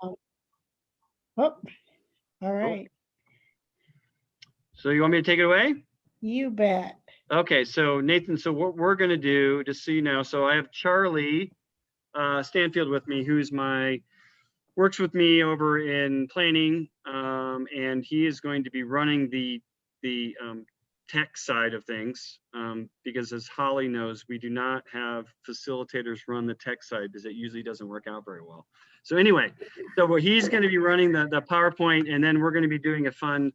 Oh, all right. So you want me to take it away? You bet. Okay, so Nathan, so what we're going to do, just so you know, so I have Charlie Stanfield with me, who's works with me over in planning, and he is going to be running the tech side of things, because as Holly knows, we do not have facilitators run the tech side because it usually doesn't work out very well. So anyway, so he's going to be running the PowerPoint, and then we're going to be doing a fun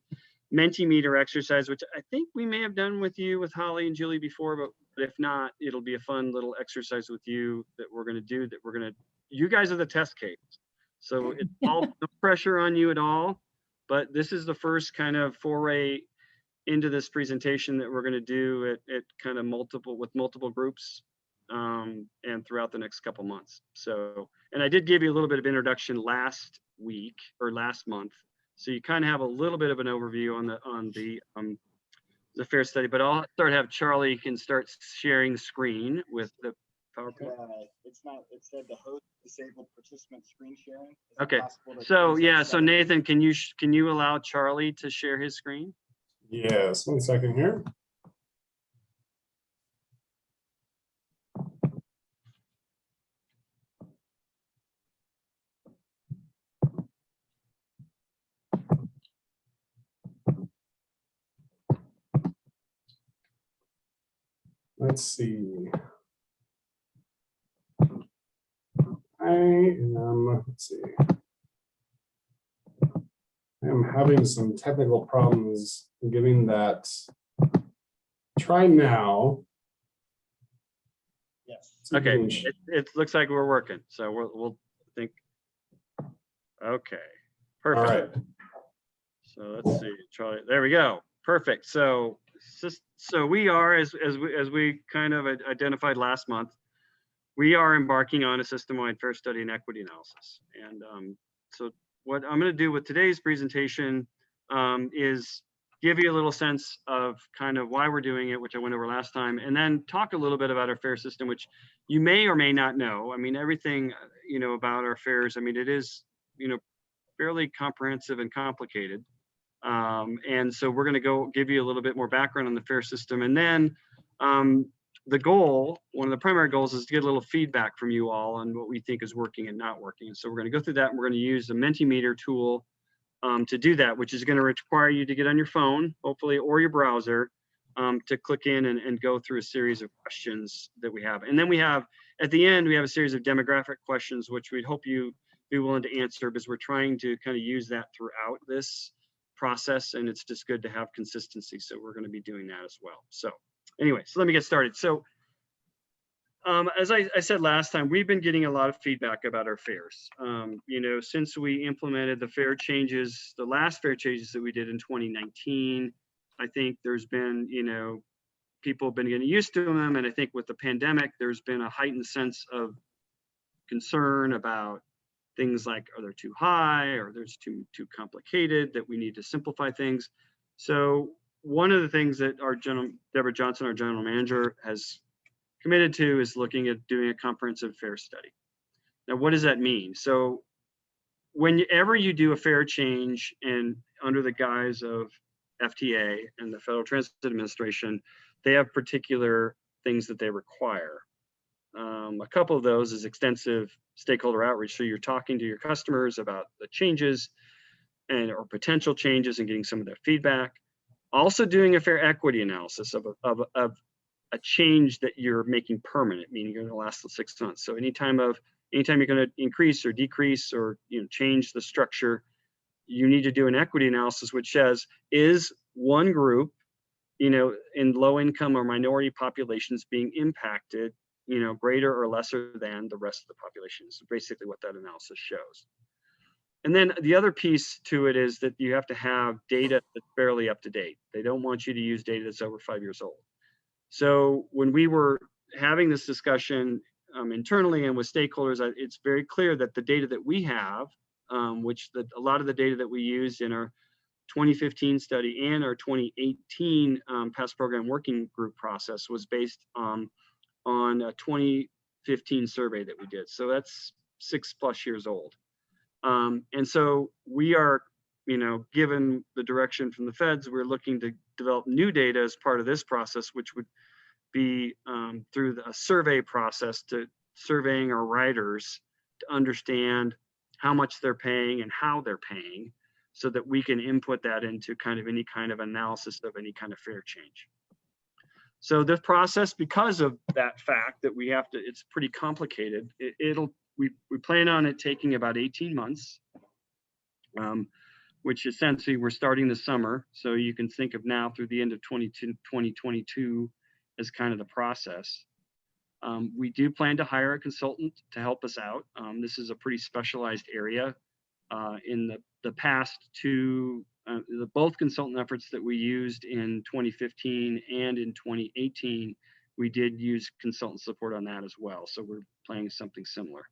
MentiMeter exercise, which I think we may have done with you, with Holly and Julie before, but if not, it'll be a fun little exercise with you that we're going to do, you guys are the test case. So it's all no pressure on you at all, but this is the first kind of foray into this presentation that we're going to do at kind of multiple groups, and throughout the next couple months. So, and I did give you a little bit of introduction last week or last month, so you kind of have a little bit of an overview on the fair study. But I'll have Charlie can start sharing screen with the PowerPoint. It said the host disabled participant screen sharing. Okay. So yeah, so Nathan, can you allow Charlie to share his screen? Yes, 1 second here. Let's see. Let's see. I am having some technical problems giving that. Try now. Yes. Okay, it looks like we're working, so we'll think. Okay, perfect. All right. So let's see, Charlie. There we go. Perfect. So we are, as we kind of identified last month, we are embarking on a system-wide fair study and equity analysis. And so what I'm going to do with today's presentation is give you a little sense of kind of why we're doing it, which I went over last time, and then talk a little bit about our fair system, which you may or may not know. I mean, everything, about our fairs, I mean, it is, fairly comprehensive and complicated. And so we're going to give you a little bit more background on the fair system. And then the goal, one of the primary goals, is to get a little feedback from you all on what we think is working and not working. So we're going to go through that, and we're going to use the MentiMeter tool to do that, which is going to require you to get on your phone, hopefully, or your browser, to click in and go through a series of questions that we have. And then we have, at the end, we have a series of demographic questions, which we'd hope you be willing to answer, because we're trying to kind of use that throughout this process, and it's just good to have consistency. So we're going to be doing that as well. So anyway, so let me get started. So as I said last time, we've been getting a lot of feedback about our fairs. Since we implemented the fair changes, the last fair changes that we did in 2019, I think there's been, people have been getting used to them. And I think with the pandemic, there's been a heightened sense of concern about things like, are they too high, or there's too complicated, that we need to simplify things. So one of the things that Deborah Johnson, our general manager, has committed to is looking at doing a comprehensive fair study. Now, what does that mean? So whenever you do a fair change and under the guise of FTA and the Federal Transit Administration, they have particular things that they require. A couple of those is extensive stakeholder outreach. So you're talking to your customers about the changes or potential changes and getting some of their feedback. Also doing a fair equity analysis of a change that you're making permanent, meaning you're going to last 6 months. So anytime you're going to increase or decrease or change the structure, you need to do an equity analysis, which says, is one group, in low income or minority populations being impacted, greater or lesser than the rest of the population. So basically what that analysis shows. And then the other piece to it is that you have to have data that's fairly up to date. They don't want you to use data that's over 5 years old. So when we were having this discussion internally and with stakeholders, it's very clear that the data that we have, a lot of the data that we used in our 2015 study and our 2018 past program working group process was based on a 2015 survey that we did. So that's 6+ years old. And so we are, given the direction from the feds, we're looking to develop new data as part of this process, which would be through a survey process, to surveying our riders to understand how much they're paying and how they're paying, so that we can input that into kind of any kind of analysis of any kind of fare change. So this process, because of that fact that we have to, it's pretty complicated. We plan on it taking about 18 months, which essentially we're starting this summer. So you can think of now through the end of 2022 as kind of the process. We do plan to hire a consultant to help us out. This is a pretty specialized area. In the past two, both consultant efforts that we used in 2015 and in 2018, we did use consultant support on that as well. So we're planning something similar.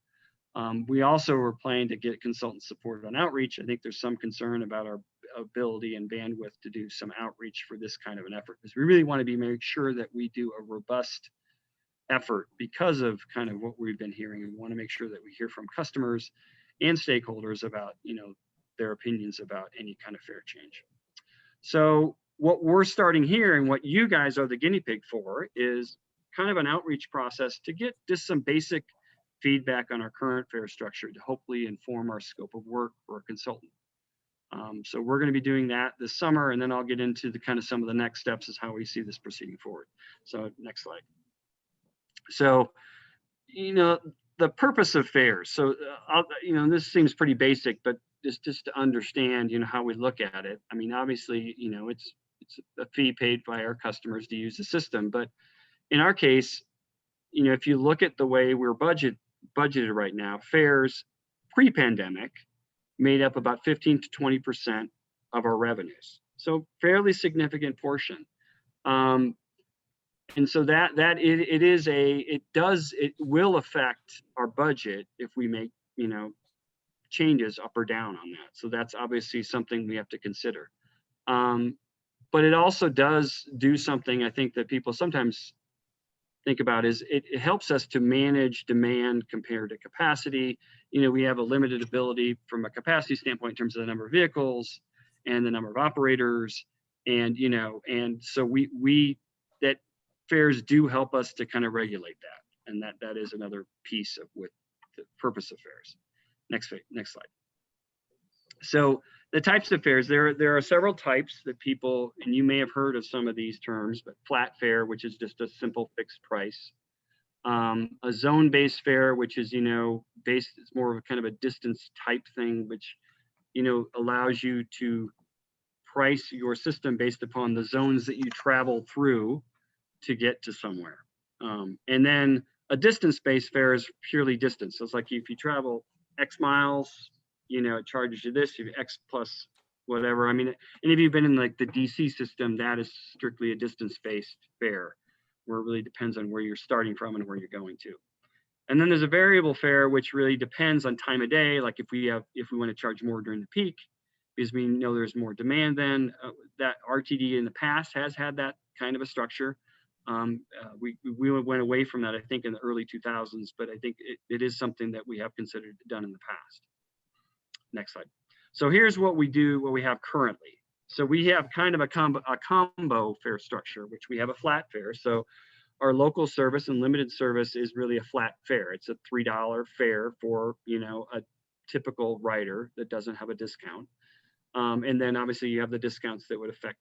We also were planning to get consultant support on outreach. I think there's some concern about our ability and bandwidth to do some outreach for this kind of an effort, because we really want to make sure that we do a robust effort because of kind of what we've been hearing. And we want to make sure that we hear from customers and stakeholders about, their opinions about any kind of fare change. So what we're starting here, and what you guys are the guinea pig for, is kind of an outreach process to get just some basic feedback on our current fare structure to hopefully inform our scope of work for a consultant. So we're going to be doing that this summer, and then I'll get into the kind of some of the next steps as how we see this proceeding forward. So next slide. So, the purpose of fares. So, this seems pretty basic, but just to understand, how we look at it. I mean, obviously, it's a fee paid by our customers to use the system. But in our case, if you look at the way we're budgeted right now, fares pre-pandemic made up about 15 to 20% of our revenues. So fairly significant portion. And so it will affect our budget if we make, changes up or down on that. So that's obviously something we have to consider. But it also does do something I think that people sometimes think about, is it helps us to manage demand compared to capacity. We have a limited ability from a capacity standpoint in terms of the number of vehicles and the number of operators. And, and so that fares do help us to kind of regulate that. And that is another piece of with the purpose of fares. Next slide. So the types of fares, there are several types that people, and you may have heard of some of these terms, but flat fare, which is just a simple fixed price. A zone-based fare, which is, it's more of a kind of a distance type thing, which, allows you to price your system based upon the zones that you travel through to get to somewhere. And then a distance-based fare is purely distance. So it's like if you travel X miles, it charges you this, you X plus whatever. I mean, and if you've been in like the DC system, that is strictly a distance-based fare, where it really depends on where you're starting from and where you're going to. And then there's a variable fare, which really depends on time of day. Like if we want to charge more during the peak, because we know there's more demand then. That RTD in the past has had that kind of a structure. We went away from that, I think, in the early 2000s, but I think it is something that we have considered done in the past. Next slide. So here's what we have currently. So we have kind of a combo fare structure, which we have a flat fare. So our local service and limited service is really a flat fare. It's a $3 fare for, a typical rider that doesn't have a discount. And then obviously you have the discounts that would affect,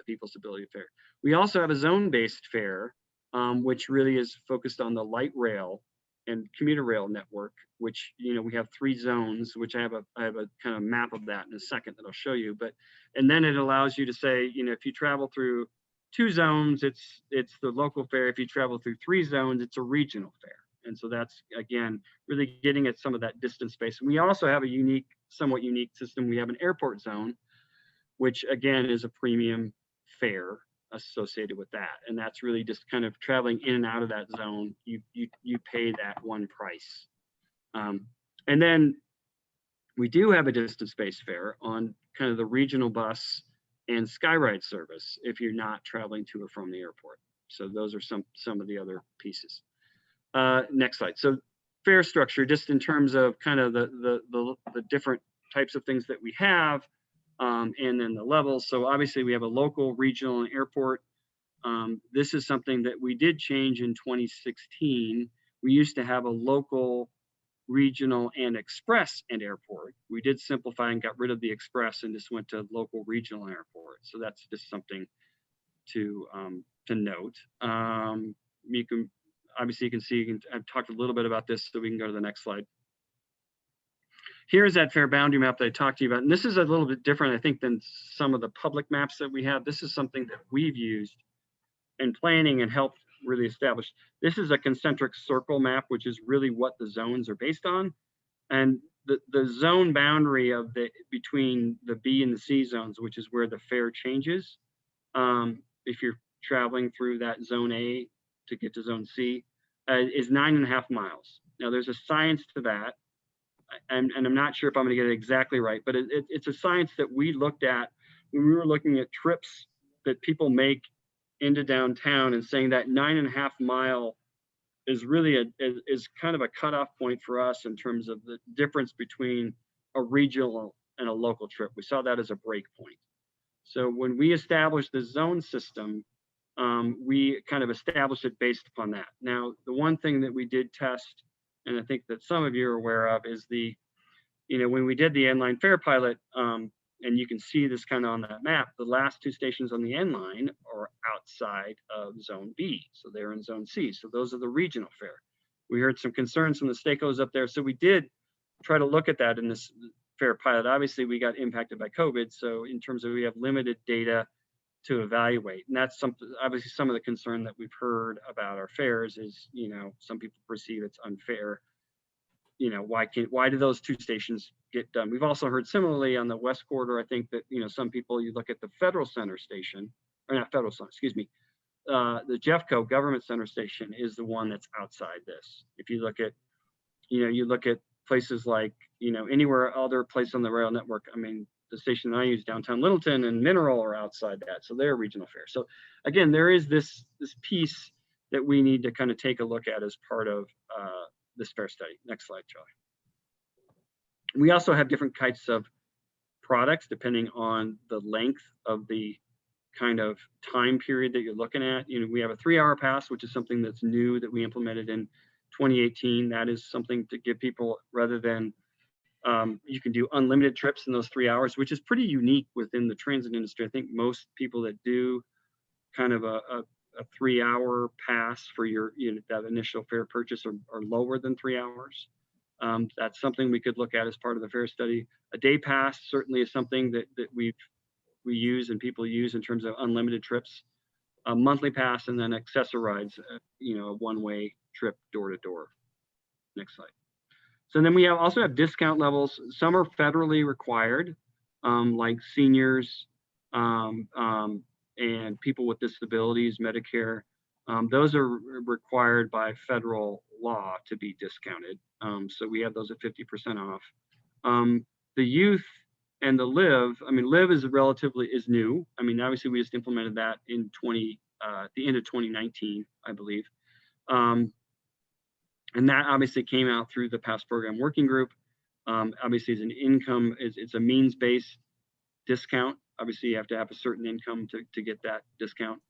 people's ability to fare. We also have a zone-based fare, which really is focused on the light rail and commuter rail network, which, we have 3 zones, which I have a kind of map of that in a second that I'll show you. But, and then it allows you to say, if you travel through 2 zones, it's the local fare. If you travel through 3 zones, it's a regional fare. And so that's, again, really getting at some of that distance space. And we also have a somewhat unique system. We have an airport zone, which again is a premium fare associated with that. And that's really just kind of traveling in and out of that zone. You pay that one price. And then we do have a distance-based fare on kind of the regional bus and Skyride service if you're not traveling to or from the airport. So those are some of the other pieces. Next slide. So fare structure, just in terms of kind of the different types of things that we have, and then the levels. So obviously we have a local, regional, and airport. This is something that we did change in 2016. We used to have a local, regional, and express and airport. We did simplify and got rid of the express and just went to local, regional, and airport. So that's just something to note. You can obviously you can see I've talked a little bit about this, so we can go to the next slide. Here's that fare boundary map that I talked to you about, and this is a little bit different, I think, than some of the public maps that we have. This is something that we've used in planning and helped really establish. This is a concentric circle map, which is really what the zones are based on, and the zone boundary of between the B and the C zones, which is where the fare changes. If you're traveling through that zone A to get to zone C, is 9.5 miles. Now there's a science to that, and I'm not sure if I'm going to get it exactly right, but it's a science that we looked at when we were looking at trips that people make into downtown, and saying that 9.5 mile is really is kind of a cutoff point for us in terms of the difference between a regional and a local trip. We saw that as a break point. So when we established the zone system, we kind of established it based upon that. Now, the one thing that we did test, and I think that some of you are aware of, is when we did the inline fare pilot, and you can see this kind of on that map, the last 2 stations on the N line are outside of zone B. So they're in zone C. So those are the regional fare. We heard some concerns from the stakeholders up there. So we did try to look at that in this fare pilot. Obviously, we got impacted by COVID. So in terms of, we have limited data to evaluate. And that's something, obviously, some of the concern that we've heard about our fares is, some people perceive it's unfair. Why do those 2 stations get done? We've also heard similarly on the West Corridor, I think that, some people, you look at the Federal Center station, or not Federal Center, excuse me, the Jeffco Government Center station is the one that's outside this. If you look at, you look at places like, anywhere other place on the rail network, I mean, the station I use, downtown Littleton and Mineral, are outside that. So they're regional fare. So again, there is this piece that we need to kind of take a look at as part of this fare study. Next slide, Charlie. We also have different types of products depending on the length of the kind of time period that you're looking at. We have a 3-hour pass, which is something that's new that we implemented in 2018. That is something to give people, rather than you can do unlimited trips in those 3 hours, which is pretty unique within the transit industry. I think most people that do kind of a 3-hour pass for your that initial fare purchase are lower than 3 hours. That's something we could look at as part of the fare study. A day pass certainly is something that we use and people use in terms of unlimited trips. A monthly pass, and then accessorize, a one-way trip door to door. Next slide. So then we also have discount levels. Some are federally required, like seniors and people with disabilities, Medicare. Those are required by federal law to be discounted. So we have those at 50% off. The youth and the live, live is new. Obviously we just implemented that in the end of 2019, I believe. And that obviously came out through the past program working group. Obviously it's a means-based discount. Obviously you have to have a certain income to get that discount.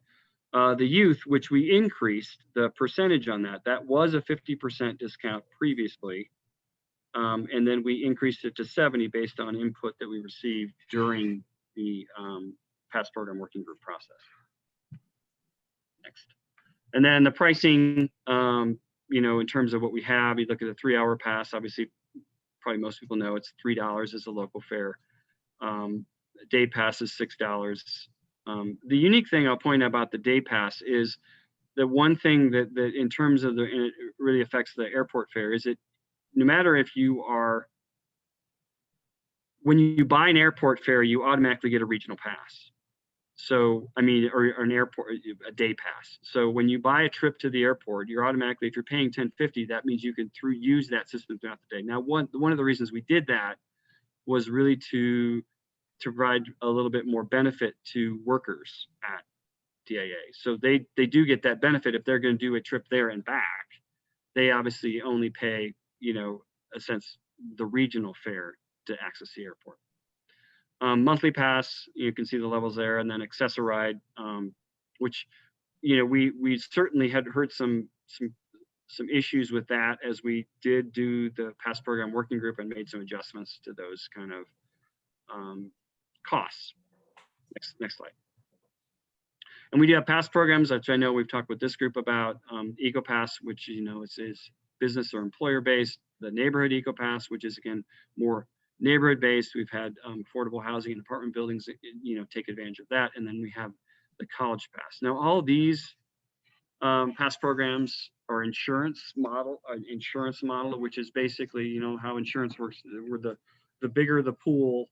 The youth, which we increased the percentage on that was a 50% discount previously. And then we increased it to 70 based on input that we received during the past program working group process. Next. And then the pricing, in terms of what we have, you look at the 3-hour pass, obviously, probably most people know it's $3 as a local fare. Day pass is $6. The unique thing I'll point out about the day pass is the one thing that in terms of and it really affects the airport fare is no matter if you are, when you buy an airport fare, you automatically get a regional pass. So, or an airport, a day pass. So when you buy a trip to the airport, you're automatically, if you're paying $10.50, that means you can use that system throughout the day. Now, one of the reasons we did that was really to provide a little bit more benefit to workers at DIA. So they do get that benefit if they're going to do a trip there and back. They obviously only pay you know, a sense, the regional fare to access the airport. Monthly pass, you can see the levels there, and then Access-a-Ride, which, you know, we certainly had heard some issues with that as we did do the pass program working group and made some adjustments to those kind of costs. Next slide. And we do have pass programs, which I know we've talked with this group about. EcoPass, which, you know, is business or employer based. The neighborhood EcoPass, which is again more neighborhood based. We've had affordable housing and apartment buildings, you know, take advantage of that. And then we have the college pass. Now, all of these pass programs are insurance model, which is basically, you know, how insurance works. Where the bigger the pool,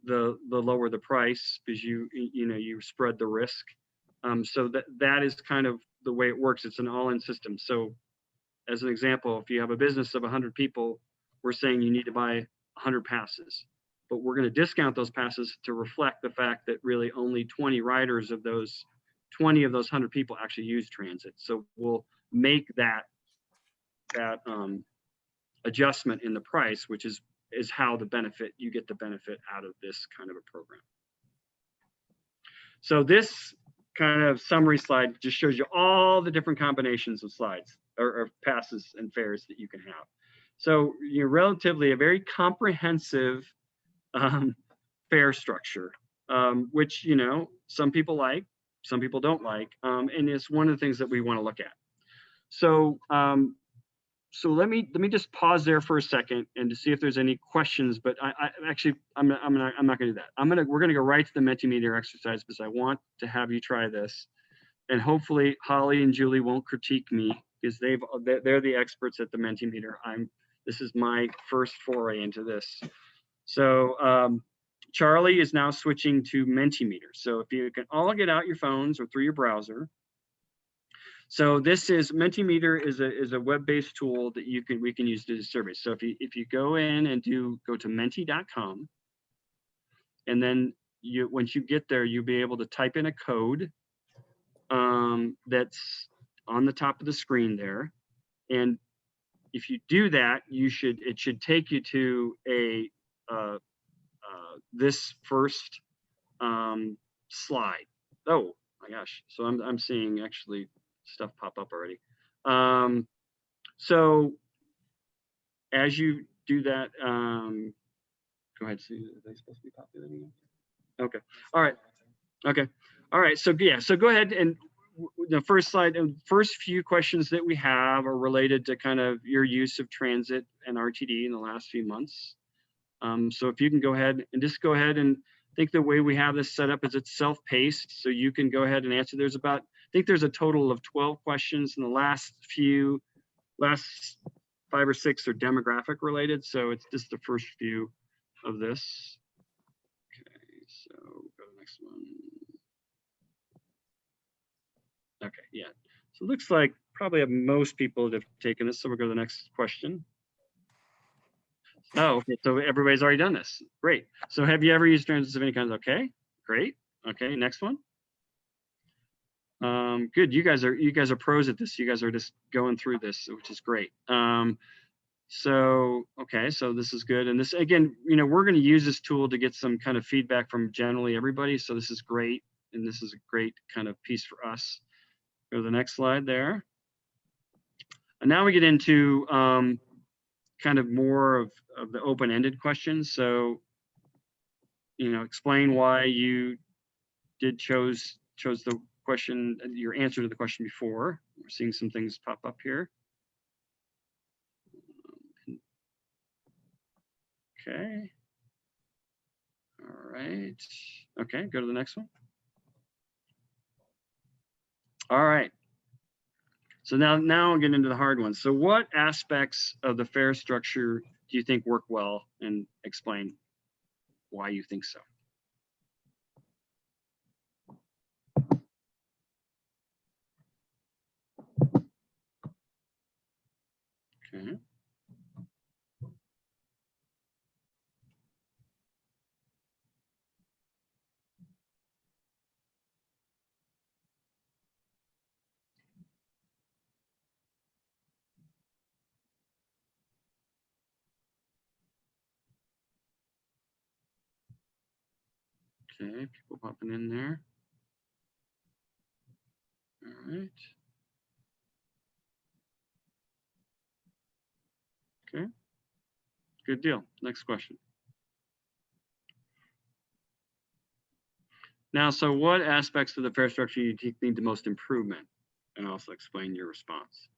the lower the price, because you know, you spread the risk. So that is kind of the way it works. It's an all-in system. So as an example, if you have a business of 100 people, we're saying you need to buy 100 passes, but we're going to discount those passes to reflect the fact that really only 20 riders of those 20 of those 100 people actually use transit. So we'll make that adjustment in the price, which is how you get the benefit out of this kind of a program. So this kind of summary slide just shows you all the different combinations of slides or passes and fares that you can have. So you're relatively a very comprehensive fare structure, which, you know, some people like, some people don't like, and it's one of the things that we want to look at. So so let me just pause there for a second and to see if there's any questions. But I'm not going to do that. We're gonna go right to the Mentimeter exercise because I want to have you try this, and hopefully Holly and Julie won't critique me because they're the experts at the Mentimeter. This is my first foray into this. So Charlie is now switching to Mentimeter. So if you can all get out your phones or through your browser. So this is Mentimeter is a web-based tool that we can use to do surveys. So if you go in and go to menti.com, and then once you get there, you'll be able to type in a code that's on the top of the screen there. And if you do that, it should take you to this first slide. Oh my gosh! So I'm seeing actually stuff pop up already. So as you do that, go ahead. See, are they supposed to be populating? Okay. All right. Okay. All right. So yeah. So go ahead, and the first slide and first few questions that we have are related to kind of your use of transit and RTD in the last few months. So if you can go ahead and I think the way we have this set up is it's self-paced, so you can go ahead and answer. I think there's a total of 12 questions, and the last 5 or 6 are demographic related. So it's just the first few of this. Okay, so go to the next one. Okay, yeah. So it looks like probably most people have taken this. So we'll go to the next question. Oh, okay, so everybody's already done this. Great. So have you ever used transits of any kind? Okay, great. Okay, next one. Good. You guys are pros at this. You guys are just going through this, which is great. So okay, so this is good. And this, again, you know, we're going to use this tool to get some kind of feedback from generally everybody. So this is great, and this is a great kind of piece for us. Go to the next slide there. And now we get into kind of more of the open-ended questions. So, you know, explain why you chose the question, your answer to the question before. We're seeing some things pop up here. Okay. All right. Okay, go to the next one. All right. So now I'll get into the hard ones. So what aspects of the fare structure do you think work well, and explain why you think so? Okay. Okay, people popping in there. All right. Okay, good deal. Next question. Now, so what aspects of the fare structure do you think need the most improvement? And also explain your response.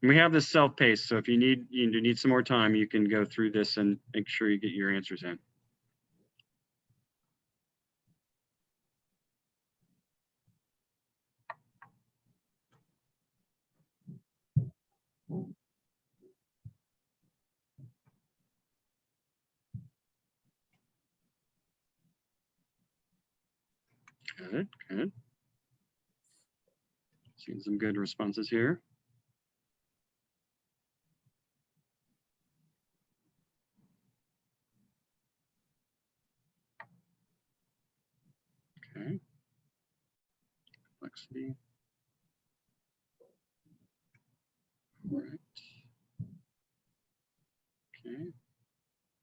We have this self-paced, so if you need some more time, you can go through this and make sure you get your answers in. Good, good. Seeing some good responses here. Okay. Complexity. All right. Okay.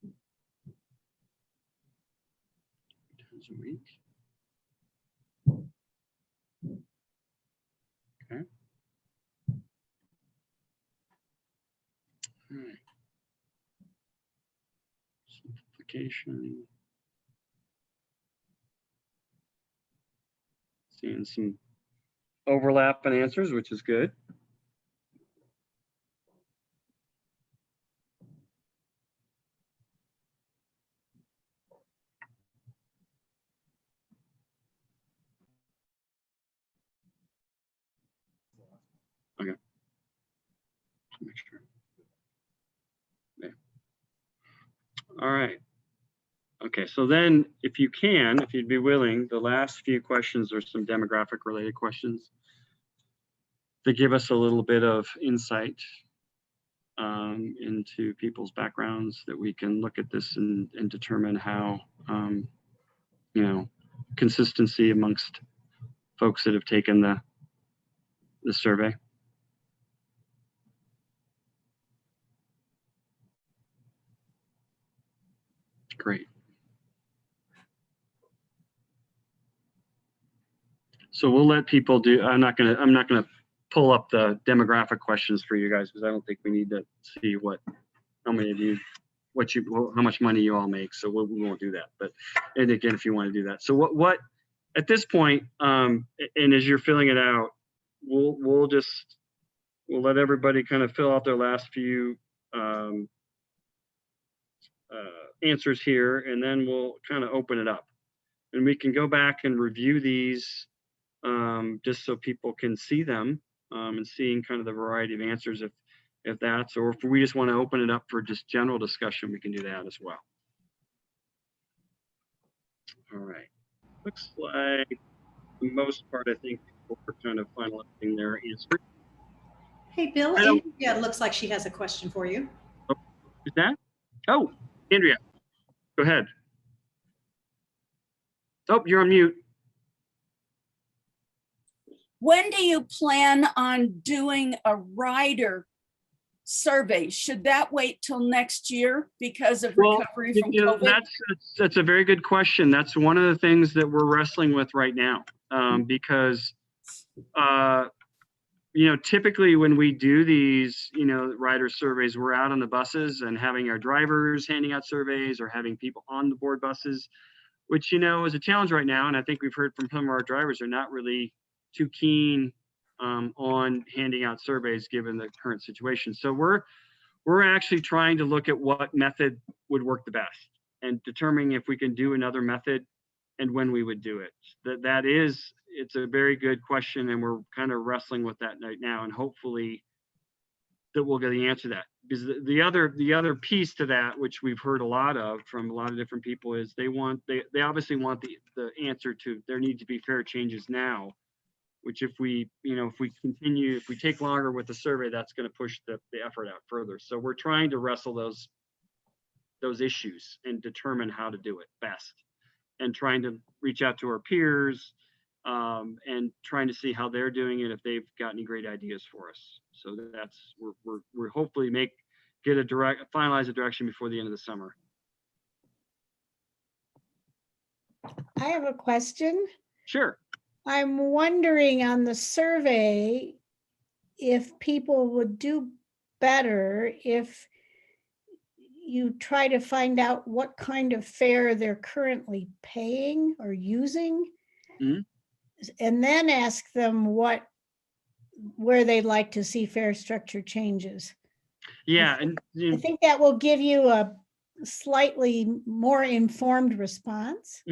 3 times a week. Okay. All right. Simplification. Seeing some overlap in answers, which is good. Okay. Make sure. There. All right. Okay, so then if you can, if you'd be willing, the last few questions are some demographic related questions to give us a little bit of insight into people's backgrounds, that we can look at this and determine how, you know, consistency amongst folks that have taken the survey. Great. So we'll let people do. I'm not gonna pull up the demographic questions for you guys, because I don't think we need to see how many of you, how much money you all make. So we won't do that. But, and again, if you want to do that. So what at this point, and as you're filling it out, we'll let everybody kind of fill out their last few answers here, and then we'll kind of open it up, and we can go back and review these just so people can see them and seeing kind of the variety of answers, if that's, or if we just want to open it up for just general discussion, we can do that as well. All right. Looks like for the most part, I think people are kind of finalizing their answer. Hey, Bill, Andrea looks like she has a question for you. Oh, is that? Oh, Andrea, go ahead. Oh, you're on mute. When do you plan on doing a rider survey? Should that wait till next year because of recovery from COVID? That's a very good question. That's one of the things that we're wrestling with right now, because you know, typically when we do these, you know, rider surveys, we're out on the buses and having our drivers handing out surveys, or having people on the board buses, which, you know, is a challenge right now. And I think we've heard from some of our drivers, they're not really too keen on handing out surveys given the current situation. So we're actually trying to look at what method would work the best, and determining if we can do another method and when we would do it. It's a very good question, and we're kind of wrestling with that right now, and hopefully that we'll get the answer to that. Because the other piece to that, which we've heard a lot of from a lot of different people, is they obviously want the answer to there need to be fair changes now, which if we take longer with the survey, that's going to push the effort out further. So we're trying to wrestle those those issues and determine how to do it best, and trying to reach out to our peers, and trying to see how they're doing it, if they've got any great ideas for us. So that's, we're hopefully finalize a direction before the end of the summer. I have a question. Sure. I'm wondering on the survey if people would do better if you try to find out what kind of fare they're currently paying or using, Mhm. and then ask them where they'd like to see fare structure changes. Yeah, and I think that will give you a slightly more informed response.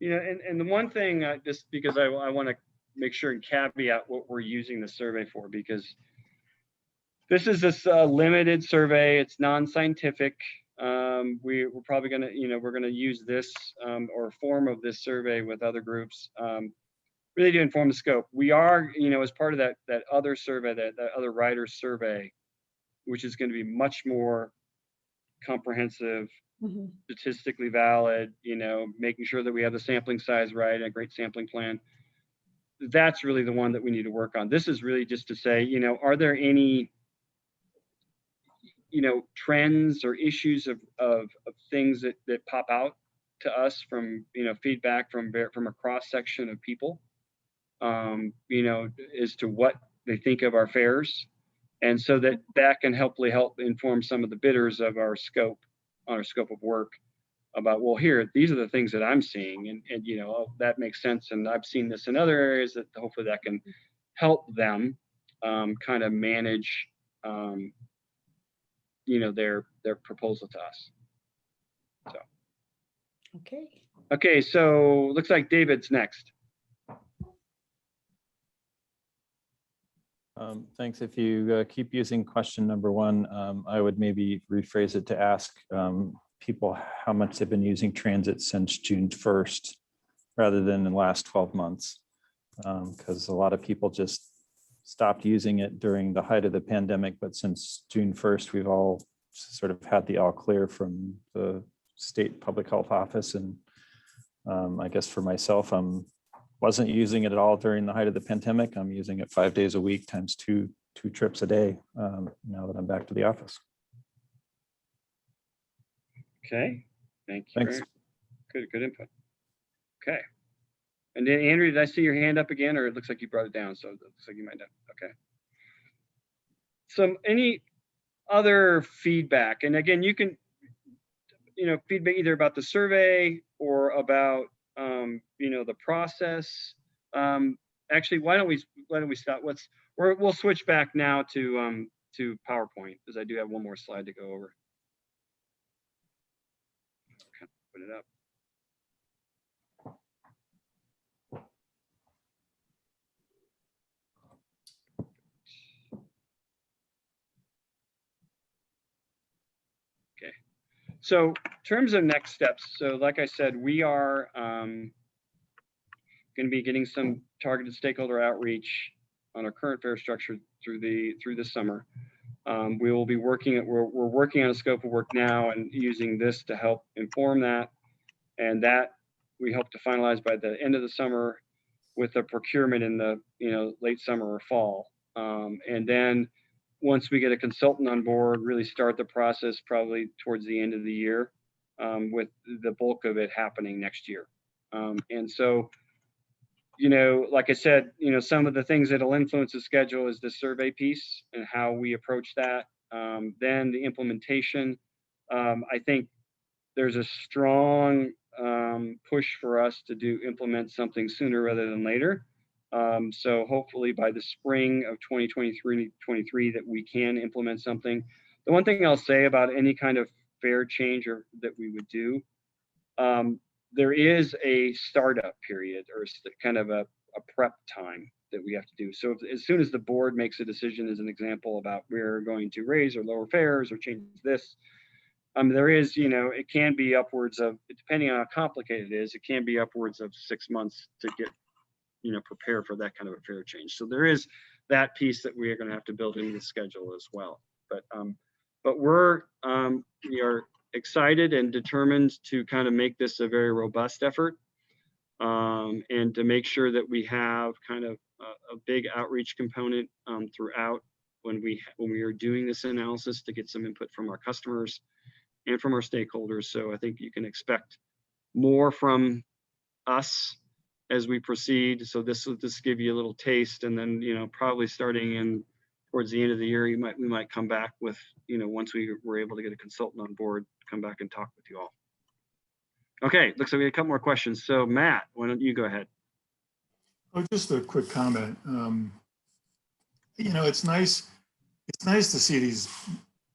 Yeah, and the one thing, just because I want to make sure and caveat what we're using the survey for, because this is this limited survey. It's non-scientific. We're probably going to, we're going to use this or a form of this survey with other groups, really to inform the scope. We are, as part of that other survey, that other writer's survey, which is going to be much more comprehensive, statistically valid, making sure that we have the sampling size right, a great sampling plan. That's really the one that we need to work on. This is really just to say, are there any, trends or issues of things that pop out to us from, feedback from a cross section of people, as to what they think of our fares. And so that can hopefully help inform some of the bidders of our scope of work about, well, here, these are the things that I'm seeing, and that makes sense. And I've seen this in other areas, that hopefully that can help them kind of manage, their proposal to us. So. Okay, so looks like David's next. Thanks. If you keep using question number 1, I would maybe rephrase it to ask people how much they've been using transit since June 1st, rather than in the last 12 months. Because a lot of people just stopped using it during the height of the pandemic, but since June 1st, we've all sort of had the all clear from the state public health office. And I guess for myself, wasn't using it at all during the height of the pandemic. I'm using it 5 days a week times two trips a day now that I'm back to the office. Okay, thank you. Thanks. Good input. Okay. And then Andrew, did I see your hand up again, or it looks like you brought it down? So it looks like you might have. Okay. Any other feedback? And again, you can, feedback either about the survey or about, the process. Actually, why don't we stop? We'll switch back now to PowerPoint, because I do have one more slide to go over. Okay, put it up. Okay. So in terms of next steps, so like I said, we are going to be getting some targeted stakeholder outreach on our current fare structure through the summer. We will be working we're working on a scope of work now and using this to help inform that, and that we hope to finalize by the end of the summer, with a procurement in the late summer or fall. And then once we get a consultant on board, really start the process probably towards the end of the year, with the bulk of it happening next year. And so, like I said, some of the things that'll influence the schedule is the survey piece and how we approach that. Then the implementation. I think there's a strong push for us to implement something sooner rather than later. So hopefully by the spring of 2023 that we can implement something. The one thing I'll say about any kind of fare change that we would do, there is a startup period, or kind of a prep time that we have to do. So as soon as the board makes a decision, as an example, about we're going to raise or lower fares or change this, there is, it can be upwards of, depending on how complicated it is, it can be upwards of 6 months to get, prepare for that kind of a fare change. So there is that piece that we are going to have to build into the schedule as well. But we are excited and determined to kind of make this a very robust effort, and to make sure that we have kind of a big outreach component throughout when we are doing this analysis, to get some input from our customers and from our stakeholders. So I think you can expect more from us as we proceed. So this will just give you a little taste, and then, you know, probably starting in towards the end of the year, we might come back with, you know, once we were able to get a consultant on board, come back and talk with you all. Okay, looks like we have a couple more questions. So Matt, why don't you go ahead? Oh, just a quick comment. You know, it's nice to see these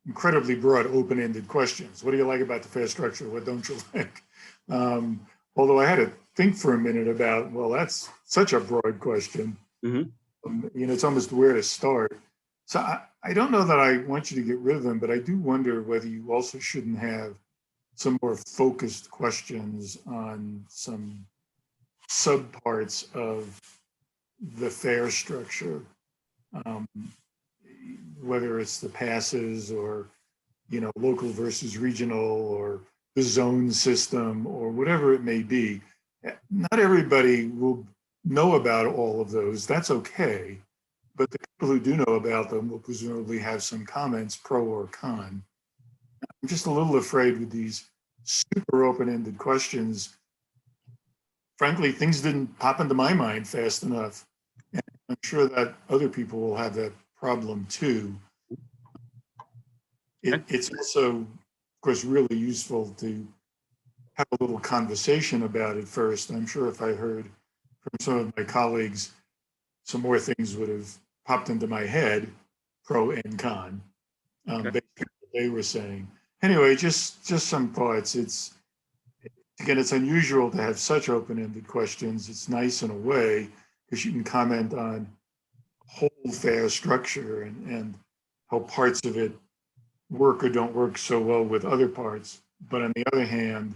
incredibly broad open-ended questions. What do you like about the fare structure? What don't you like? Although I had to think for a minute about, well, that's such a broad question. You know, it's almost where to start. So I don't know that I want you to get rid of them, but I do wonder whether you also shouldn't have some more focused questions on some subparts of the fare structure, whether it's the passes or, you know, local versus regional, or the zone system, or whatever it may be. Not everybody will know about all of those. That's okay. But the people who do know about them will presumably have some comments, pro or con. I'm just a little afraid with these super open-ended questions. Frankly, things didn't pop into my mind fast enough. And I'm sure that other people will have that problem too. It's also, of course, really useful to have a little conversation about it first. I'm sure if I heard from some of my colleagues, some more things would have popped into my head, pro and con, based on what they were saying. Anyway, just some thoughts. Again, it's unusual to have such open-ended questions. It's nice in a way because you can comment on whole fare structure and how parts of it work or don't work so well with other parts. But on the other hand,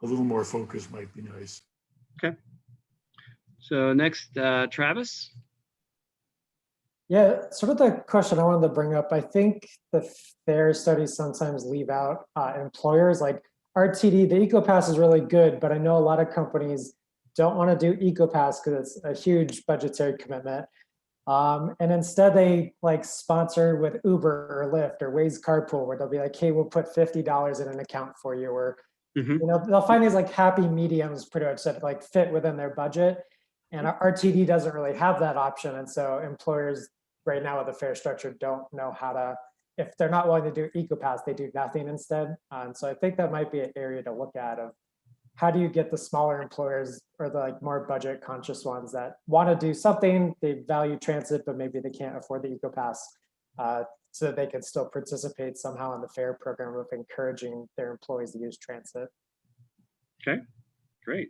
a little more focus might be nice. Okay. So next, Travis. Yeah, sort of the question I wanted to bring up, I think the fare studies sometimes leave out employers. Like RTD, the EcoPass is really good, but I know a lot of companies don't want to do EcoPass because it's a huge budgetary commitment. And instead they like sponsor with Uber or Lyft or Waze Carpool, where they'll be like, hey, we'll put $50 in an account for you, or you know, they'll find these like happy mediums pretty much that like fit within their budget. And RTD doesn't really have that option. And so employers right now with the fare structure don't know how to, if they're not willing to do EcoPass, they do nothing instead. And so I think that might be an area to look at of how do you get the smaller employers or the like more budget conscious ones that want to do something, they value transit, but maybe they can't afford the EcoPass, so that they can still participate somehow in the fare program of encouraging their employees to use transit. Okay, great.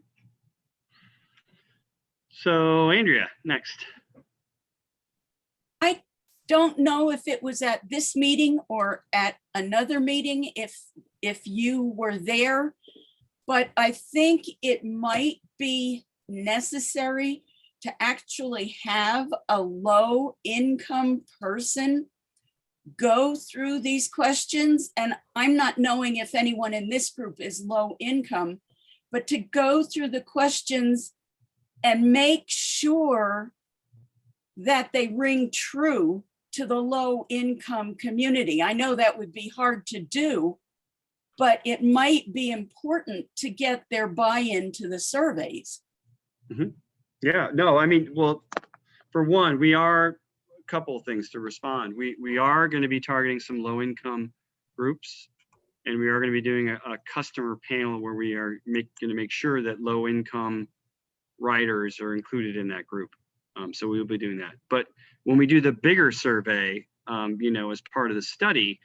So Andrea, next. I don't know if it was at this meeting or at another meeting, if you were there, but I think it might be necessary to actually have a low income person go through these questions. And I'm not knowing if anyone in this group is low income, but to go through the questions and make sure that they ring true to the low income community. I know that would be hard to do, but it might be important to get their buy-in to the surveys. Yeah, no, I mean, well, for one, we are a couple of things to respond. We are going to be targeting some low income groups, and we are going to be doing a customer panel where we are going to make sure that low income riders are included in that group. So we will be doing that. But when we do the bigger survey, you know, as part of the study,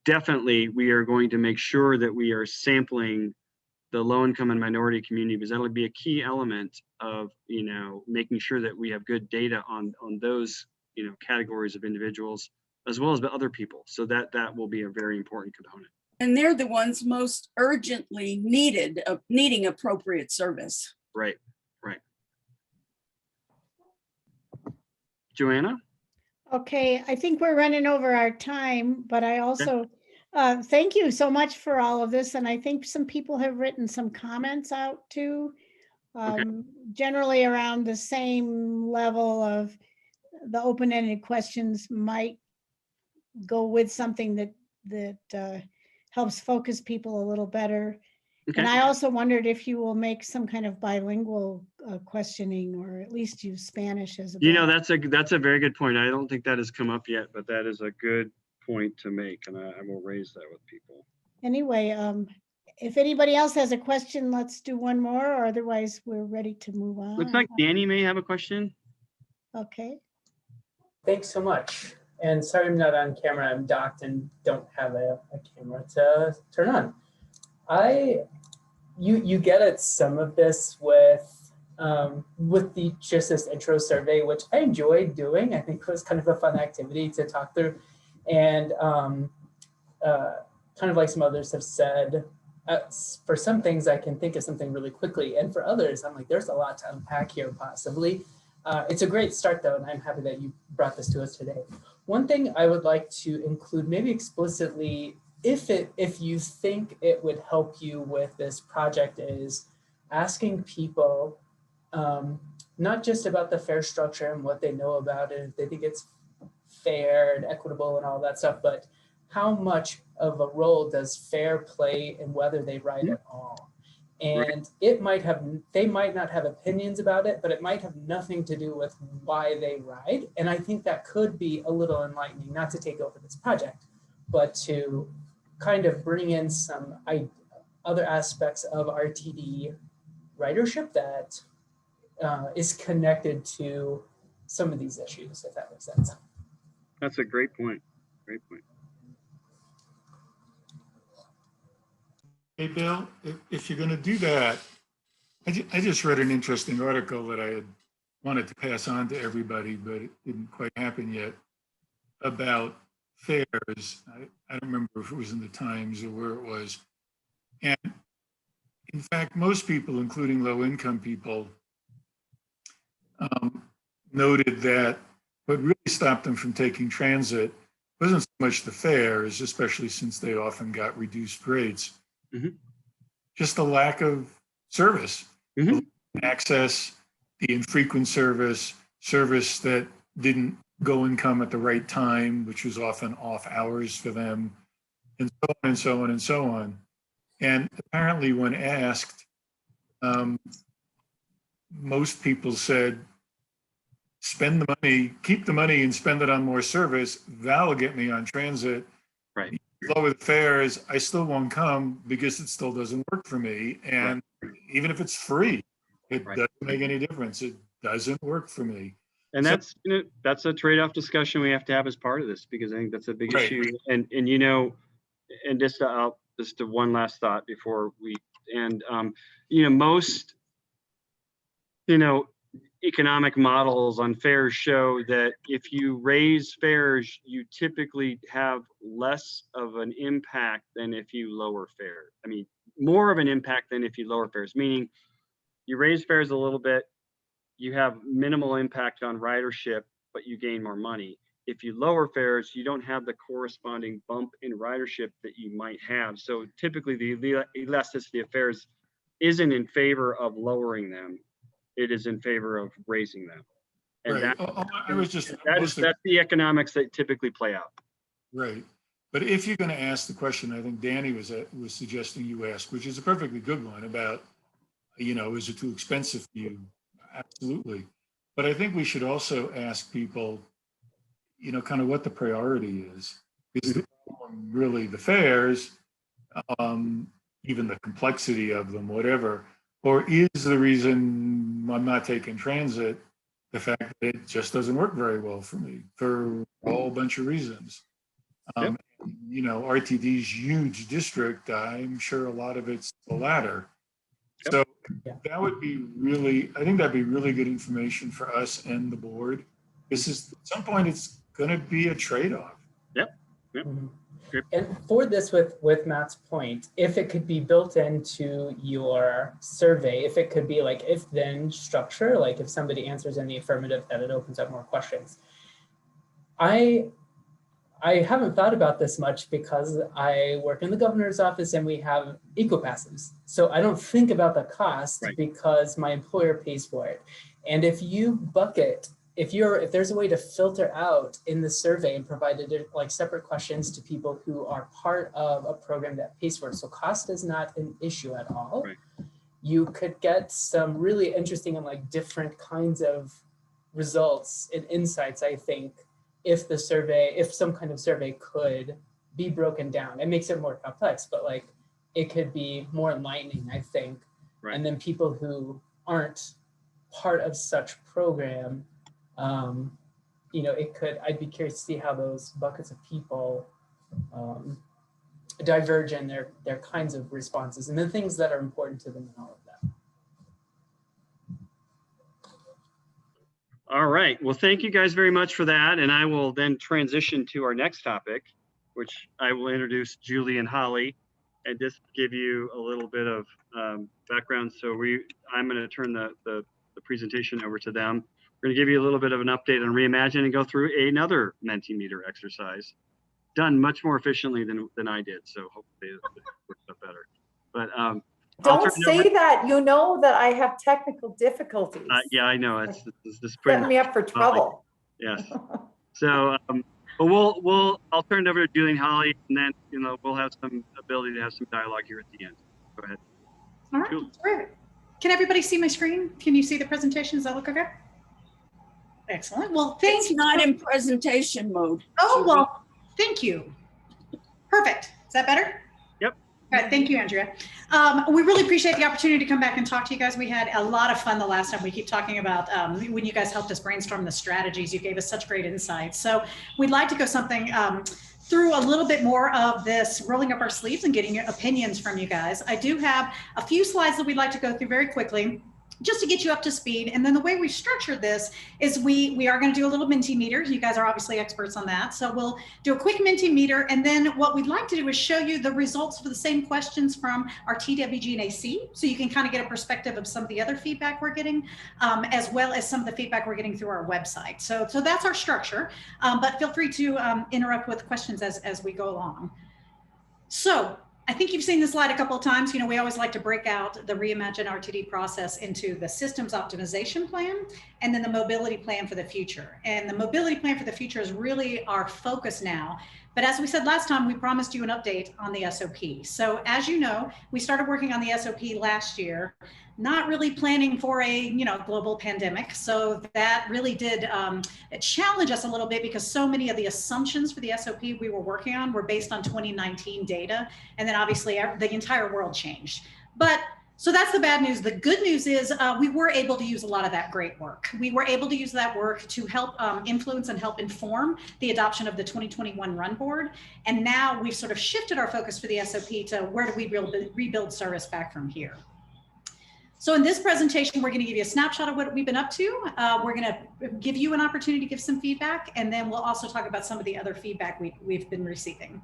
definitely we are going to make sure that we are sampling the low income and minority community, because that'll be a key element of, you know, making sure that we have good data on those, you know, categories of individuals as well as the other people. So that will be a very important component. And they're the ones most urgently needing appropriate service. Right, right. Joanna? Okay, I think we're running over our time, but I also Thank you so much for all of this. And I think some people have written some comments out too. Okay. Generally around the same level of the open-ended questions might go with something that helps focus people a little better. Okay. And I also wondered if you will make some kind of bilingual questioning, or at least use Spanish as a. You know, that's a very good point. I don't think that has come up yet, but that is a good point to make, and I will raise that with people. Anyway, if anybody else has a question, let's do one more, or otherwise we're ready to move on. Looks like Danny may have a question. Okay. Thanks so much. And sorry I'm not on camera. I'm docked and don't have a camera to turn on. You get at some of this with just this intro survey, which I enjoyed doing. I think it was kind of a fun activity to talk through. And kind of like some others have said, for some things I can think of something really quickly. And for others, I'm like, there's a lot to unpack here possibly. It's a great start though, and I'm happy that you brought this to us today. One thing I would like to include, maybe explicitly, if you think it would help you with this project, is asking people not just about the fare structure and what they know about it, if they think it's fair and equitable and all that stuff, but how much of a role does fare play in whether they ride at all? And it might have, they might not have opinions about it, but it might have nothing to do with why they ride. And I think that could be a little enlightening, not to take over this project, but to kind of bring in some other aspects of RTD ridership that is connected to some of these issues, if that makes sense. That's a great point. Great point. Hey, Bill, if you're going to do that, I just read an interesting article that I had wanted to pass on to everybody, but it didn't quite happen yet, about fares. I don't remember if it was in the Times or where it was. And in fact, most people, including low-income people, noted that what really stopped them from taking transit wasn't so much the fares, especially since they often got reduced rates, just the lack of service, access, the infrequent service that didn't go and come at the right time, which was often off hours for them, and so on and so on and so on. And apparently when asked, most people said, spend the money, keep the money and spend it on more service. That'll get me on transit. Right. Lower the fares, I still won't come because it still doesn't work for me. And even if it's free, it doesn't make any difference. It doesn't work for me. And that's, you know, that's a trade-off discussion we have to have as part of this, because I think that's a big issue. And you know, and just one last thought before we end. You know, most, you know, economic models on fares show that if you raise fares, you typically have less of an impact than if you lower fares. I mean, more of an impact than if you lower fares, meaning you raise fares a little bit, you have minimal impact on ridership, but you gain more money. If you lower fares, you don't have the corresponding bump in ridership that you might have. So typically the elasticity of fares isn't in favor of lowering them. It is in favor of raising them. And that's the economics that typically play out. Right. But if you're going to ask the question, I think Danny was suggesting you ask, which is a perfectly good one, about, you know, is it too expensive for you? Absolutely. But I think we should also ask people, you know, kind of what the priority is. Is the problem really the fares, even the complexity of them, whatever? Or is the reason I'm not taking transit the fact that it just doesn't work very well for me for a whole bunch of reasons? You know, RTD's huge district, I'm sure a lot of it's the latter. So that would be really, I think that'd be really good information for us and the board. This is, at some point, it's going to be a trade-off. And for this, with Matt's point, if it could be built into your survey, if it could be like if-then structure, like if somebody answers in the affirmative, that it opens up more questions. I I haven't thought about this much because I work in the governor's office and we have eco-passes. So I don't think about the cost because my employer pays for it. And if you bucket, if there's a way to filter out in the survey and provide like separate questions to people who are part of a program that pays for it, so cost is not an issue at all. You could get some really interesting and like different kinds of results and insights, I think, if some kind of survey could be broken down. It makes it more complex, but like it could be more enlightening, I think. And then people who aren't part of such program, you know, I'd be curious to see how those buckets of people diverge in their kinds of responses and the things that are important to them and all of that. All right. Well, thank you guys very much for that. And I will then transition to our next topic, which I will introduce Julie and Holly and just give you a little bit of background. So I'm going to turn the presentation over to them. We're going to give you a little bit of an update on Reimagine and go through another MentiMeter exercise, done much more efficiently than I did. So hopefully it works out better. But don't say that. You know that I have technical difficulties. Yeah, I know. It's setting me up for trouble. Yes. So, but I'll turn it over to Julie and Holly, and then we'll have some ability to have some dialogue here at the end. Go ahead. All right. Terrific. Can everybody see my screen? Can you see the presentation? Does that look okay? Excellent. Well, it's not in presentation mode. Oh, well, thank you. Perfect. Is that better? Yep. All right, thank you, Andrea. We really appreciate the opportunity to come back and talk to you guys. We had a lot of fun the last time. We keep talking about when you guys helped us brainstorm the strategies. You gave us such great insights. So we'd like to go through a little bit more of this, rolling up our sleeves and getting opinions from you guys. I do have a few slides that we'd like to go through very quickly, just to get you up to speed. And then the way we structured this is we are going to do a little MentiMeter. You guys are obviously experts on that. So we'll do a quick MentiMeter. And then what we'd like to do is show you the results for the same questions from our TWG and AC. So you can kind of get a perspective of some of the other feedback we're getting, as well as some of the feedback we're getting through our website. So that's our structure, but feel free to interrupt with questions as we go along. So I think you've seen this slide a couple of times. We always like to break out the Reimagine RTD process into the systems optimization plan and then the mobility plan for the future. And the mobility plan for the future is really our focus now. But as we said last time, we promised you an update on the SOP. So as you know, we started working on the SOP last year, not really planning for a global pandemic. So that really did challenge us a little bit because so many of the assumptions for the SOP we were working on were based on 2019 data. And then obviously the entire world changed. So that's the bad news. The good news is we were able to use a lot of that great work. We were able to use that work to help influence and help inform the adoption of the 2021 Run Board. And now we've sort of shifted our focus for the SOP to where do we rebuild service back from here. So in this presentation, we're going to give you a snapshot of what we've been up to. We're going to give you an opportunity to give some feedback, and then we'll also talk about some of the other feedback we've been receiving.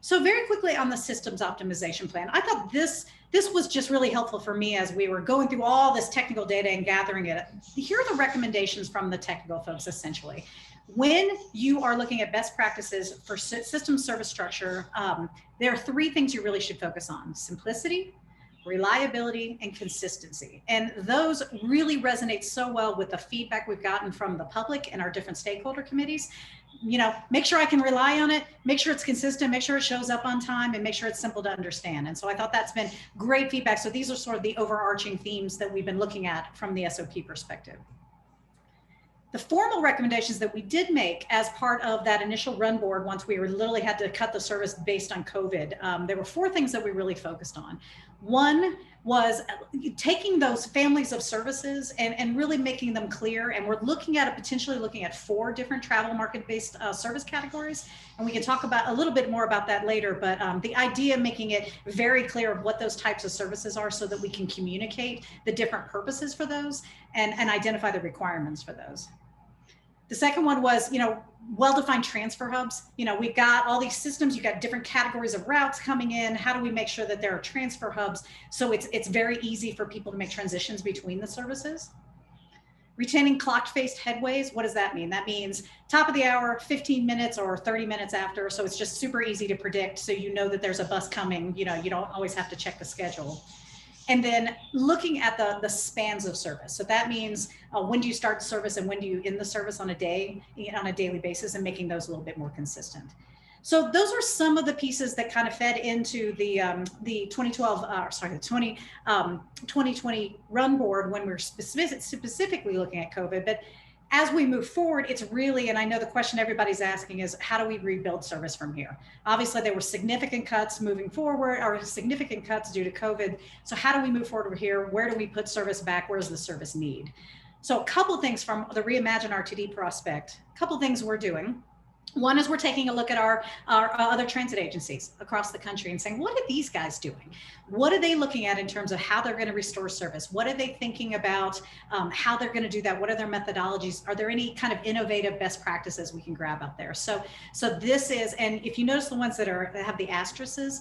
So very quickly on the systems optimization plan, I thought this was just really helpful for me as we were going through all this technical data and gathering it. Here are the recommendations from the technical folks, essentially. When you are looking at best practices for system service structure, there are three things you really should focus on: simplicity, reliability, and consistency. And those really resonate so well with the feedback we've gotten from the public and our different stakeholder committees. Make sure I can rely on it, make sure it's consistent, make sure it shows up on time, and make sure it's simple to understand. And so I thought that's been great feedback. So these are sort of the overarching themes that we've been looking at from the SOP perspective. The formal recommendations that we did make as part of that initial run board, once we literally had to cut the service based on COVID, there were four things that we really focused on. One was taking those families of services and really making them clear. And we're potentially looking at 4 different travel market-based service categories. And we can talk about a little bit more about that later, but the idea of making it very clear of what those types of services are so that we can communicate the different purposes for those and identify the requirements for those. The second one was, well-defined transfer hubs. We've got all these systems, you've got different categories of routes coming in. How do we make sure that there are transfer hubs so it's very easy for people to make transitions between the services? Retaining clock-faced headways, what does that mean? That means top of the hour, 15 minutes or 30 minutes after. So it's just super easy to predict. So you know that there's a bus coming, you know, you don't always have to check the schedule. And then looking at the spans of service. So that means when do you start service and when do you end the service on a daily basis, and making those a little bit more consistent. So those are some of the pieces that kind of fed into the 2020 run board when we're specifically looking at COVID. But as we move forward, it's really, and I know the question everybody's asking is, how do we rebuild service from here? Obviously, there were significant cuts moving forward, or significant cuts due to COVID. So how do we move forward here? Where do we put service back? Where's the service need? So a couple things from the Reimagine RTD prospect, a couple things we're doing. One is we're taking a look at our other transit agencies across the country and saying, what are these guys doing? What are they looking at in terms of how they're going to restore service? What are they thinking about how they're going to do that? What are their methodologies? Are there any kind of innovative best practices we can grab out there? So this is, and if you notice the ones that have the asterisks,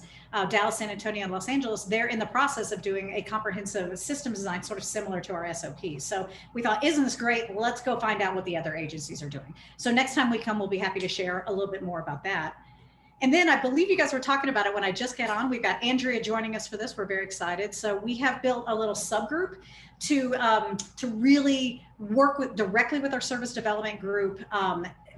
Dallas, San Antonio, and Los Angeles, they're in the process of doing a comprehensive systems design, sort of similar to our SOPs. So we thought, isn't this great? Let's go find out what the other agencies are doing. So next time we come, we'll be happy to share a little bit more about that. And then I believe you guys were talking about it when I just got on. We've got Andrea joining us for this. We're very excited. So we have built a little subgroup to really work directly with our service development group,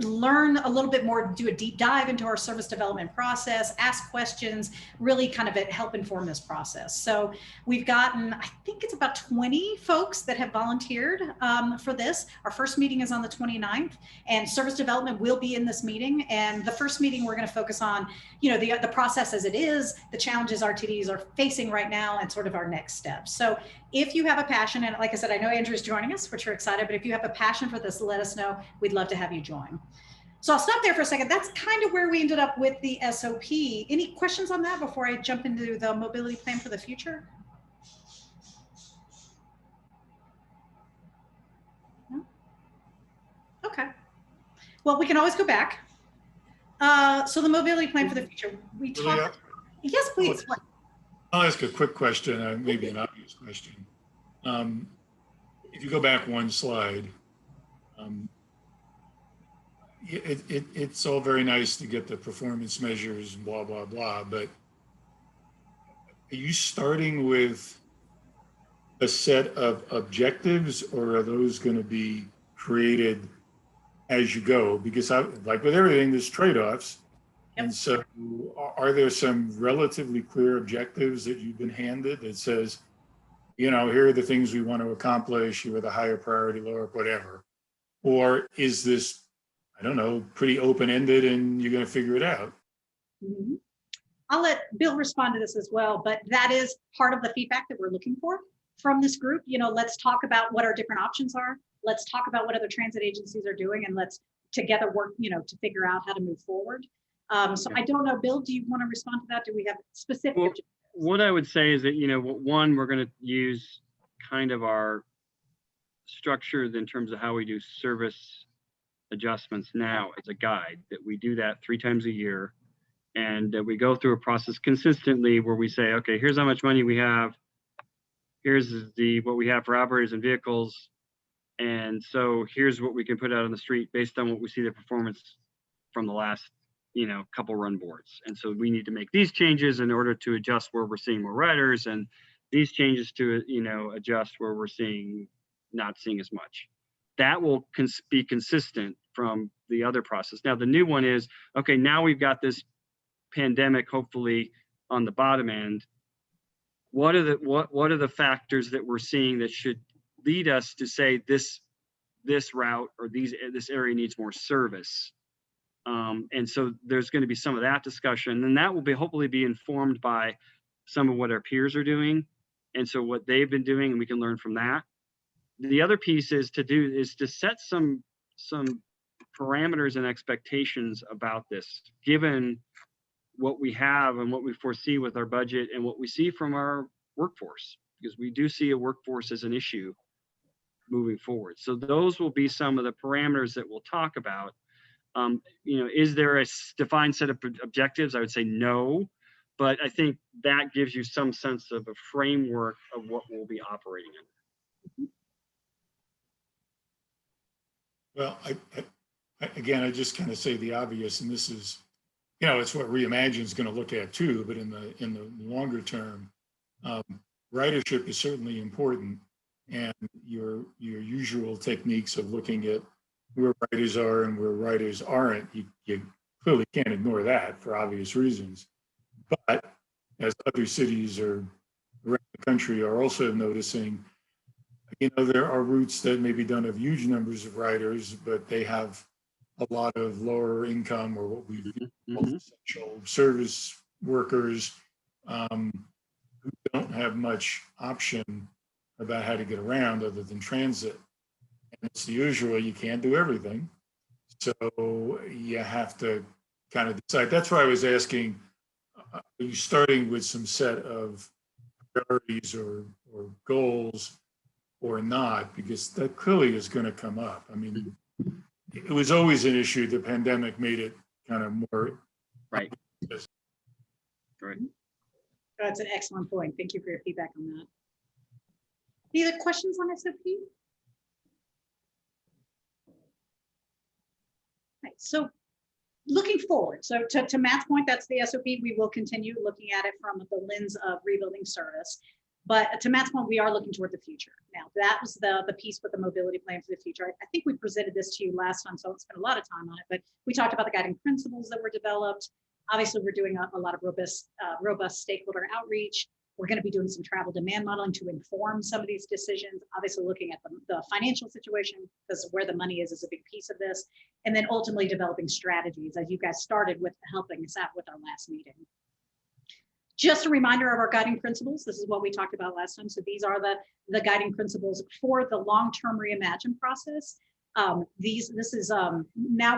learn a little bit more, do a deep dive into our service development process, ask questions, really kind of help inform this process. So we've gotten, I think it's about 20 folks that have volunteered for this. Our first meeting is on the 29th, and service development will be in this meeting. And the first meeting, we're going to focus on, you know, the process as it is, the challenges RTDs are facing right now, and sort of our next steps. So if you have a passion, and like I said, I know Andrew's joining us, which we're excited, but if you have a passion for this, let us know. We'd love to have you join. So I'll stop there for a second. That's kind of where we ended up with the SOP. Any questions on that before I jump into the mobility plan for the future? No? Okay. Well, we can always go back. So the mobility plan for the future, we talked. Yes, please. I'll ask a quick question, maybe an obvious question. If you go back one slide, it's all very nice to get the performance measures and blah, blah, blah, but are you starting with a set of objectives, or are those going to be created as you go? Because like with everything, there's trade-offs. Yep. And so are there some relatively clear objectives that you've been handed that says, you know, here are the things we want to accomplish, you with a higher priority, lower, whatever? Or is this, I don't know, pretty open-ended and you're going to figure it out? Mm-hmm. I'll let Bill respond to this as well, but that is part of the feedback that we're looking for from this group. You know, let's talk about what our different options are. Let's talk about what other transit agencies are doing, and let's together work, you know, to figure out how to move forward. So I don't know, Bill, do you want to respond to that? Do we have specific objectives? What I would say is that, you know, one, we're going to use kind of our structure in terms of how we do service adjustments now as a guide, that we do that 3 times a year, and that we go through a process consistently where we say, okay, here's how much money we have, here's what we have for operators and vehicles, and so here's what we can put out on the street based on what we see the performance from the last, you know, couple run boards. And so we need to make these changes in order to adjust where we're seeing more riders, and these changes to, you know, adjust where we're not seeing as much. That will be consistent from the other process. Now, the new one is, okay, now we've got this pandemic, hopefully on the bottom end. What are the factors that we're seeing that should lead us to say this route or this area needs more service? And so there's going to be some of that discussion, and that will hopefully be informed by some of what our peers are doing, and so what they've been doing, and we can learn from that. The other piece is to set some parameters and expectations about this, given what we have and what we foresee with our budget and what we see from our workforce, because we do see a workforce as an issue moving forward. So those will be some of the parameters that we'll talk about. You know, is there a defined set of objectives? I would say no, but I think that gives you some sense of a framework of what we'll be operating in. Well, again, I just kind of say the obvious, and this is, it's what Reimagine is going to look at too, but in the longer term, ridership is certainly important, and your usual techniques of looking at where riders are and where riders aren't, you clearly can't ignore that for obvious reasons. But as other cities around the country are also noticing, there are routes that maybe don't have huge numbers of riders, but they have a lot of lower income, or what we call essential service workers, who don't have much option about how to get around other than transit. And it's the usual, you can't do everything. So you have to kind of decide. That's why I was asking, are you starting with some set of priorities or goals or not? Because that clearly is going to come up. I mean, it was always an issue. The pandemic made it kind of more. Right. Right. That's an excellent point. Thank you for your feedback on that. Any other questions on SOP? Right, so looking forward, so to Matt's point, that's the SOP. We will continue looking at it from the lens of rebuilding service. But to Matt's point, we are looking toward the future. Now, that was the piece with the mobility plan for the future. I think we presented this to you last time, so I spent a lot of time on it, but we talked about the guiding principles that were developed. Obviously, we're doing a lot of robust stakeholder outreach. We're going to be doing some travel demand modeling to inform some of these decisions, obviously looking at the financial situation, because where the money is a big piece of this, and then ultimately developing strategies, as you guys started with helping us out with our last meeting. Just a reminder of our guiding principles. This is what we talked about last time. So these are the guiding principles for the long-term Reimagine process. Now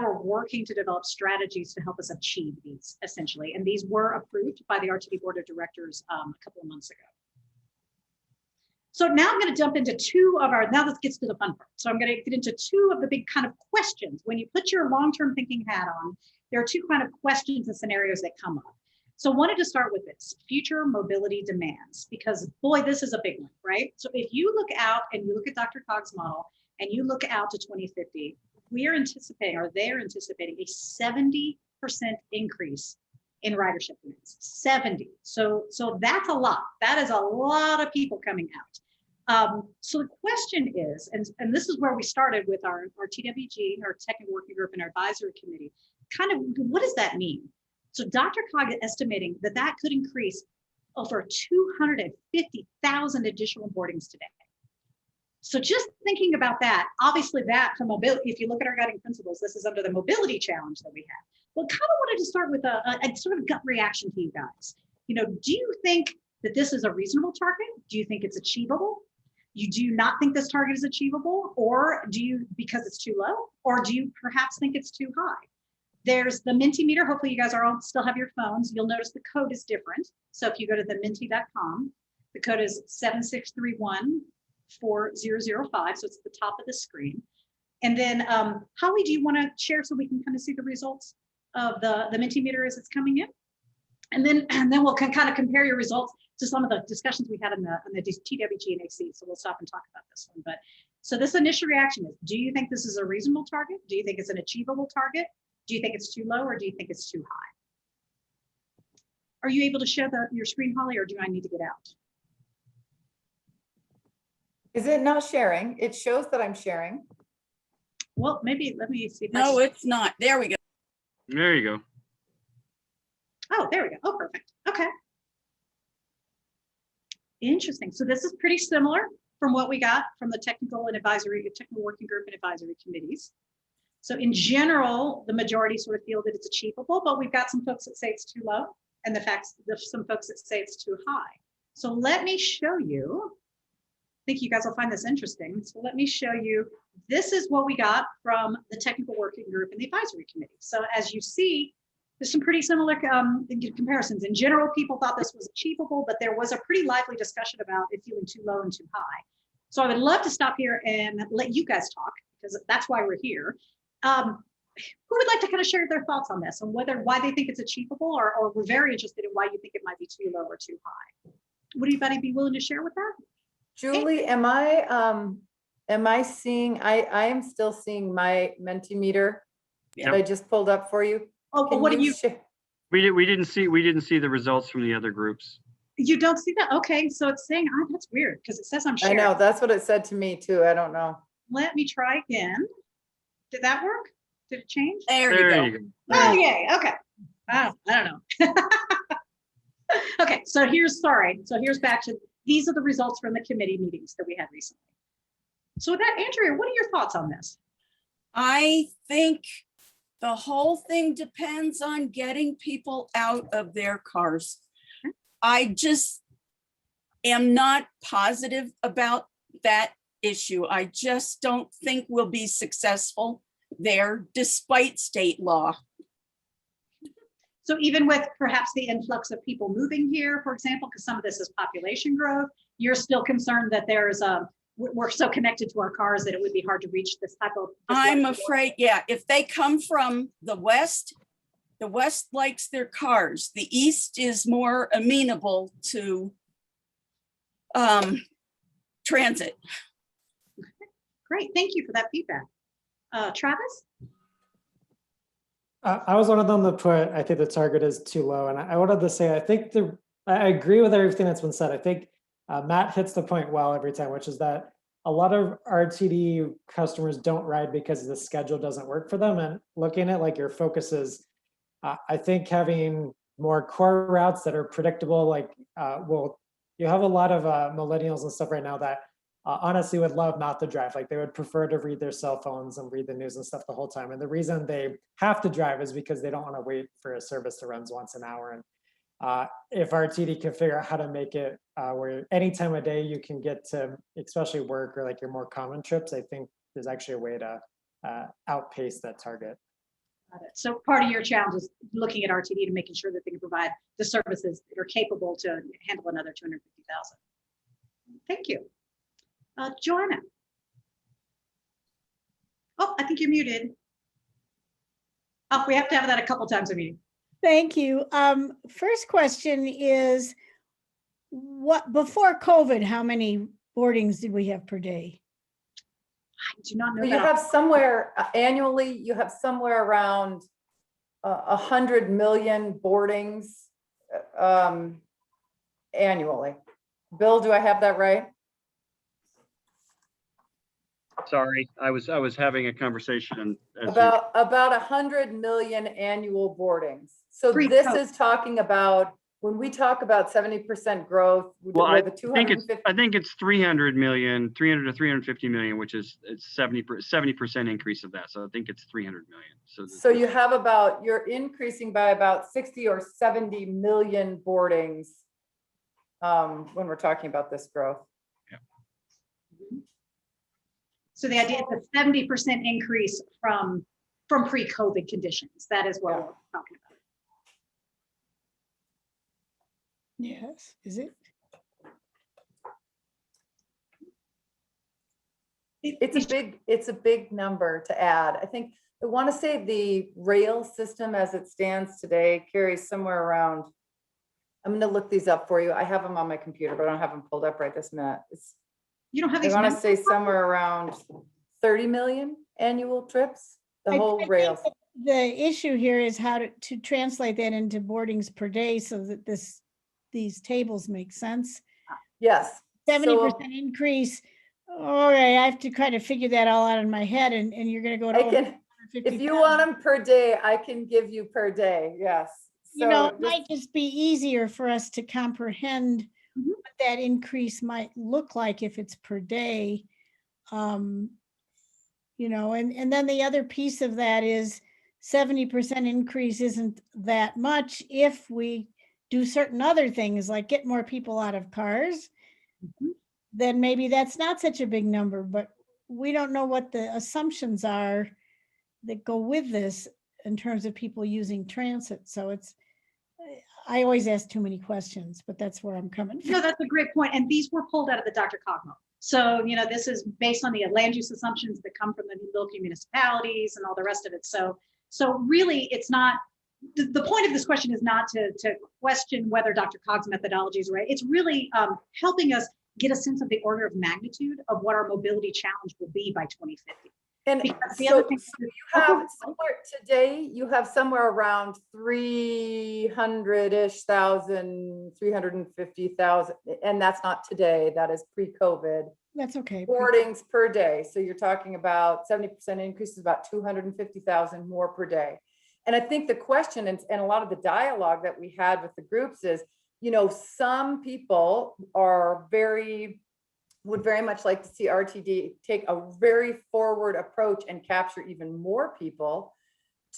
we're working to develop strategies to help us achieve these, essentially. And these were approved by the RTD Board of Directors a couple of months ago. So now I'm going to jump into now this gets to the fun part. So I'm going to get into two of the big kind of questions. When you put your long-term thinking hat on, there are two kind of questions and scenarios that come up. So I wanted to start with this, future mobility demands, because boy, this is a big one, right? So if you look out and you look at Dr. Cog's model and you look out to 2050, they're anticipating a 70% increase in ridership demands, 70. So that's a lot. That is a lot of people coming out. So the question is, and this is where we started with our TWG, our Technical Working Group and our Advisory Committee, kind of what does that mean? So Dr. Cog is estimating that could increase over 250,000 additional boardings today. So just thinking about that, obviously that for mobility, if you look at our guiding principles, this is under the mobility challenge that we have. Well, kind of wanted to start with a sort of gut reaction to you guys. Do you think that this is a reasonable target? Do you think it's achievable? You do not think this target is achievable, or do you, because it's too low, or do you perhaps think it's too high? There's the MentiMeter. Hopefully you guys still have your phones. You'll notice the code is different. So if you go to the menti.com, the code is 76314005. So it's at the top of the screen. And then Holly, do you want to share so we can kind of see the results of the MentiMeter as it's coming in? And then we'll kind of compare your results to some of the discussions we had in the TWG and AC. So we'll stop and talk about this one. But so this initial reaction is, do you think this is a reasonable target? Do you think it's an achievable target? Do you think it's too low, or do you think it's too high? Are you able to share your screen, Holly, or do I need to get out? Is it not sharing? It shows that I'm sharing. Well, maybe let me see. No, it's not. There we go. There you go. Oh, there we go. Oh, perfect. Okay. Interesting. So this is pretty similar from what we got from the technical working group and advisory committees. So in general, the majority sort of feel that it's achievable, but we've got some folks that say it's too low, and there's some folks that say it's too high. So let me show you. I think you guys will find this interesting. So let me show you. This is what we got from the technical working group and the advisory committee. So as you see, there's some pretty similar comparisons. In general, people thought this was achievable, but there was a pretty lively discussion about it feeling too low and too high. So I would love to stop here and let you guys talk, because that's why we're here. Who would like to kind of share their thoughts on this and why they think it's achievable, or we're very interested in why you think it might be too low or too high? Would anybody be willing to share with that? Julie, am Am I seeing, I am still seeing my MentiMeter that I just pulled up for you. Oh, Can what do you, share- We didn't see the results from the other groups. you don't see that? Okay, so it's saying, oh, that's weird because it says I'm I sharing. know, that's what it said to me too. I don't know. Let me try again. Did that work? Did it change? There There you go. you go. Oh, yay. Okay. I don't know. Okay, so here's back to, these are the results from the committee meetings that we had recently. So with that, Andrea, what are your thoughts on this? I think the whole thing depends on getting people out of their cars. I just am not positive about that issue. I just don't think we'll be successful there despite state law. So even with perhaps the influx of people moving here, for example, because some of this is population growth, you're still concerned that there's we're so connected to our cars that it would be hard to reach this type of. I'm afraid, yeah, if they come from the West likes their cars. The East is more amenable to transit. Great, thank you for that feedback. Travis? I was one of them that put, I think the target is too low. And I wanted to say, I agree with everything that's been said. I think Matt hits the point well every time, which is that a lot of RTD customers don't ride because the schedule doesn't work for them. And looking at like your focuses, I think having more core routes that are predictable, like you have a lot of millennials and stuff right now that honestly would love not to drive. Like they would prefer to read their cell phones and read the news and stuff the whole time. And the reason they have to drive is because they don't want to wait for a service that runs once an hour. And if RTD can figure out how to make it where any time of day you can get to, especially work or like your more common trips, I think there's actually a way to outpace that target. Got it. So part of your challenge is looking at RTD to making sure that they can provide the services that are capable to handle another 250,000. Thank you. Joanna. Oh, I think you're muted. Oh, we have to have that a couple times a meeting. Thank you. First question is, what before COVID, how many boardings did we have per day? I do not know. You have somewhere annually, you have somewhere around 100 million boardings annually. Bill, do I have that right? Sorry, I was having a conversation. About 100 million annual boardings. So this is talking about, when we talk about 70% growth, well, I think it's 300 million, 300 to 350 million, which is it's 70% increase of that. So I think it's 300 million. So you have you're increasing by about 60 or 70 million boardings when we're talking about this growth. So the idea is a 70% increase from pre-COVID conditions. That is what we're talking about. Yes, is it? It's a big number to add. I think I want to say the rail system as it stands today carries somewhere around, I'm going to look these up for you. I have them on my computer, but I don't have them pulled up right this minute. You don't have these. I want to say somewhere around 30 million annual trips, the whole rail. The issue here is how to translate that into boardings per day so that these tables make sense. Yes. 70% increase. All right, I have to kind of figure that all out in my head, and you're going to go to if you want them per day, I can give you per day. Yes. So it might just be easier for us to comprehend what that increase might look like if it's per day. And then the other piece of that is 70% increase isn't that much if we do certain other things like get more people out of cars, then maybe that's not such a big number, but we don't know what the assumptions are that go with this in terms of people using transit. So I always ask too many questions, but that's where I'm coming from. No, that's a great point. And these were pulled out of the Dr. Cogmo. So, this is based on the land use assumptions that come from the local municipalities and all the rest of it. So really it's not, the point of this question is not to question whether Dr. Cog's methodology is right. It's really helping us get a sense of the order of magnitude of what our mobility challenge will be by 2050. And Because the so, other thing so you have Okay. somewhere today, you have somewhere around 300-ish thousand, 350,000, and that's not today, that is pre-COVID. That's okay. Boardings per day. So you're talking about 70% increase is about 250,000 more per day. And I think the question and a lot of the dialogue that we had with the groups is, you know, some people would very much like to see RTD take a very forward approach and capture even more people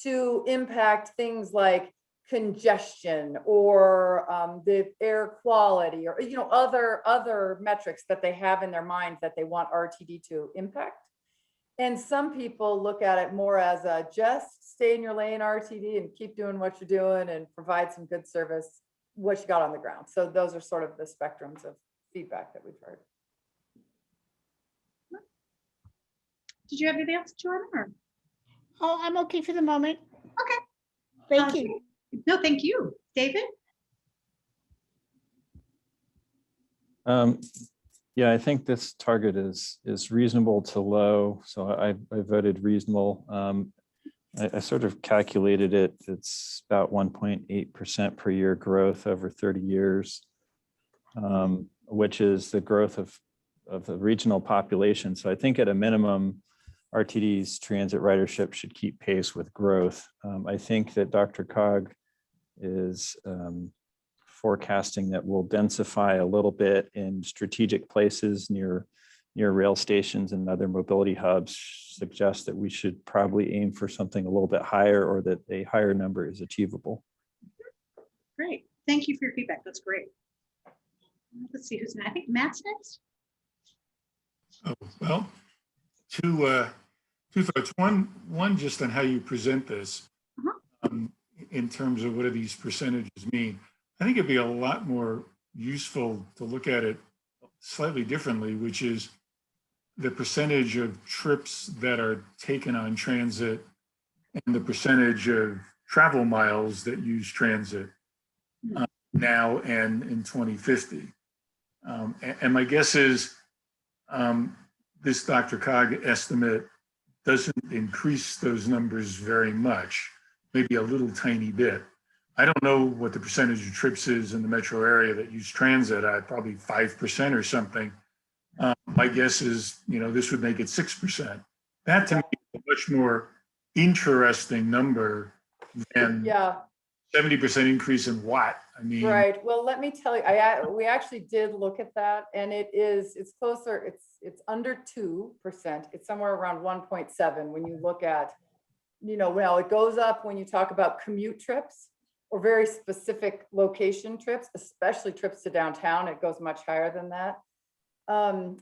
to impact things like congestion or the air quality or, you know, other metrics that they have in their minds that they want RTD to impact. And some people look at it more as a just stay in your lane RTD and keep doing what you're doing and provide some good service, what you got on the ground. So those are sort of the spectrums of feedback that we've heard. Did you have anything else, Jordan? Or? Oh, I'm okay for the moment. Okay. Thank you. No, thank you. David? Yeah, I think this target is reasonable to low. So I voted reasonable. I sort of calculated it. It's about 1.8% per year growth over 30 years, which is the growth of the regional population. So I think at a minimum, RTD's transit ridership should keep pace with growth. I think that DRCOG is forecasting that we'll densify a little bit in strategic places near rail stations and other mobility hubs, suggest that we should probably aim for something a little bit higher or that a higher number is achievable. Great. Thank you for your feedback. That's great. Let's see who's next. I think Matt's next. Oh, well, two thoughts. One just on how you present this in terms of what do these percentages mean. I think it'd be a lot more useful to look at it slightly differently, which is the percentage of trips that are taken on transit and the percentage of travel miles that use transit now and in 2050. And my guess is this DRCOG estimate doesn't increase those numbers very much, maybe a little tiny bit. I don't know what the percentage of trips is in the metro area that use transit, probably 5% or something. My guess is, you know, this would make it 6%. That to me is a much more interesting number than 70% increase in what? I mean, right. Well, let me tell you, we actually did look at that, and it's closer. It's under 2%. It's somewhere around 1.7 when you look at, you know, well, it goes up when you talk about commute trips or very specific location trips, especially trips to downtown. It goes much higher than that. And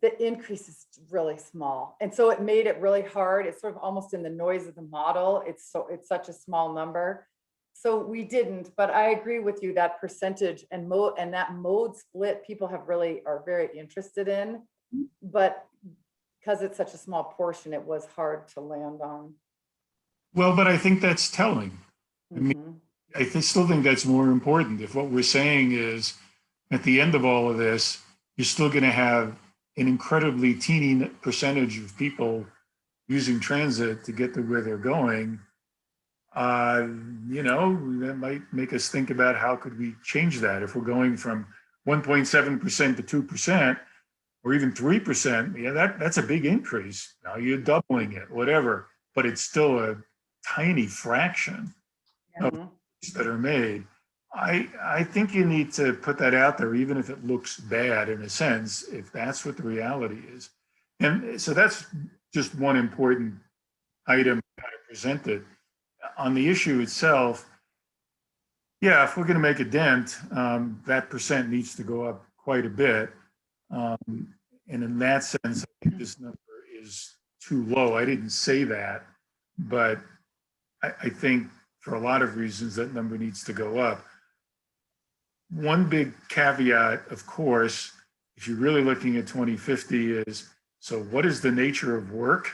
the increase is really small. And so it made it really hard. It's sort of almost in the noise of the model. It's such a small number. So we didn't, but I agree with you that percentage and that mode split people are very interested in, but because it's such a small portion, it was hard to land on. well, but I think that's telling. I mean, I still think that's more important. If what we're saying is at the end of all of this, you're still going to have an incredibly teeny percentage of people using transit to get to where they're going, you know, that might make us think about how could we change that. If we're going from 1.7% to 2% or even 3%, yeah, that's a big increase. Now you're doubling it, whatever, but it's still a tiny fraction of that are made. I think you need to put that out there, even if it looks bad in a sense, if that's what the reality is. And so that's just one important item how to present it. On the issue itself, yeah, if we're going to make a dent, that percent needs to go up quite a bit. And in that sense, I think this number is too low. I didn't say that, but I think for a lot of reasons that number needs to go up. One big caveat, of course, if you're really looking at 2050 is, so what is the nature of work?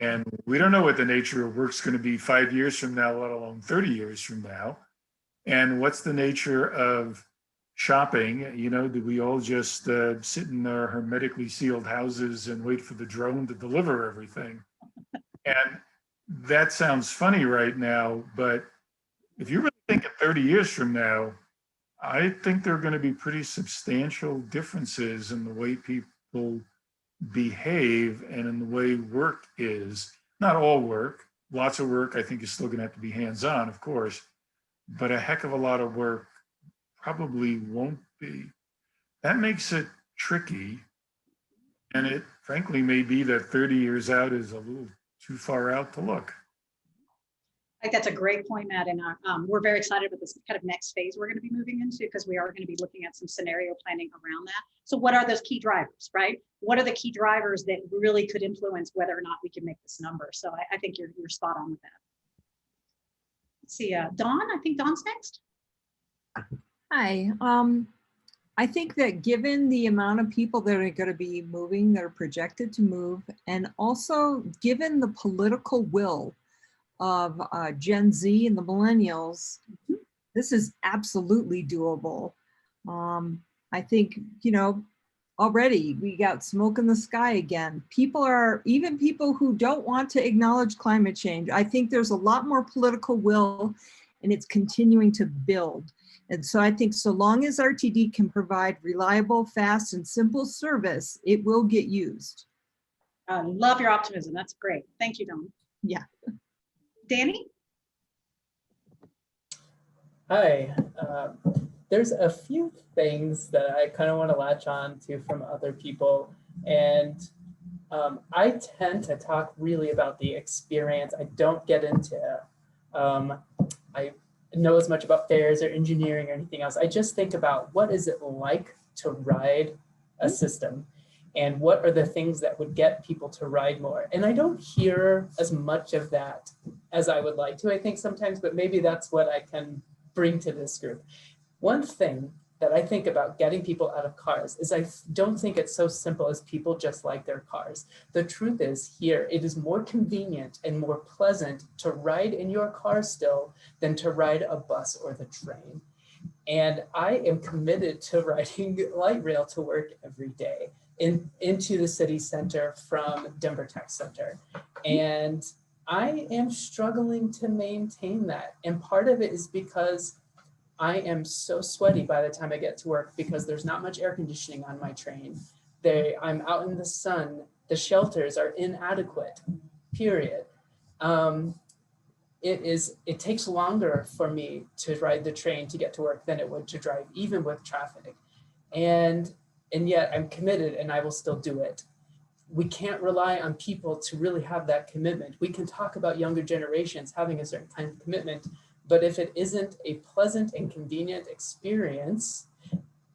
And we don't know what the nature of work's going to be 5 years from now, let alone 30 years from now. And what's the nature of shopping, you know, do we all just sit in our hermetically sealed houses and wait for the drone to deliver everything? And that sounds funny right now, but if you really think of 30 years from now, I think there are going to be pretty substantial differences in the way people behave and in the way work is. Not all work, lots of work I think is still going to have to be hands-on, of course, but a heck of a lot of work probably won't be. That makes it tricky. And it frankly may be that 30 years out is a little too far out to look. I think that's a great point, Matt. And we're very excited about this kind of next phase we're going to be moving into, because we are going to be looking at some scenario planning around that. So what are those key drivers, right? What are the key drivers that really could influence whether or not we can make this number? So I think you're spot on with that. Let's see, Dawn, I think Dawn's next. Hi. I think that given the amount of people that are going to be moving, that are projected to move, and also given the political will of Gen Z and the millennials, this is absolutely doable. I think, you know, already we got smoke in the sky again. Even people who don't want to acknowledge climate change, I think there's a lot more political will, and it's continuing to build. And so I think so long as RTD can provide reliable, fast, and simple service, it will get used. I love your optimism. That's great. Thank you, Dawn. Yeah. Danny? Hi. There's a few things that I kind of want to latch on to from other people. And I tend to talk really about the experience. I don't get into, I know as much about fairs or engineering or anything else. I just think about what is it like to ride a system, and what are the things that would get people to ride more. And I don't hear as much of that as I would like to, I think sometimes, but maybe that's what I can bring to this group. One thing that I think about getting people out of cars is I don't think it's so simple as people just like their cars. The truth is here, it is more convenient and more pleasant to ride in your car still than to ride a bus or the train. And I am committed to riding light rail to work every day into the city center from Denver Tech Center. And I am struggling to maintain that. And part of it is because I am so sweaty by the time I get to work, because there's not much air conditioning on my train. I'm out in the sun. The shelters are inadequate, period. It takes longer for me to ride the train to get to work than it would to drive, even with traffic. And yet I'm committed and I will still do it. We can't rely on people to really have that commitment. We can talk about younger generations having a certain kind of commitment, but if it isn't a pleasant and convenient experience,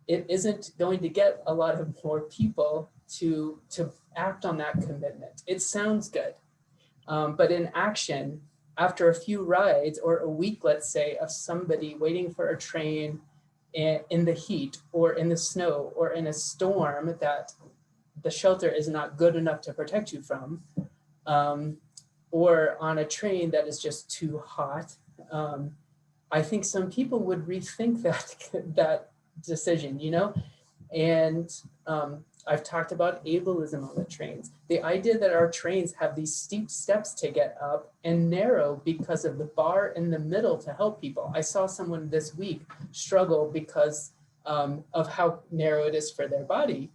it isn't going to get a lot of more people to act on that commitment. It sounds good, but in action, after a few rides or a week, let's say, of somebody waiting for a train in the heat or in the snow or in a storm that the shelter is not good enough to protect you from, or on a train that is just too hot, I think some people would rethink that decision, you know? And I've talked about ableism on the trains. The idea that our trains have these steep steps to get up and narrow because of the bar in the middle to help people. I saw someone this week struggle because of how narrow it is for their body.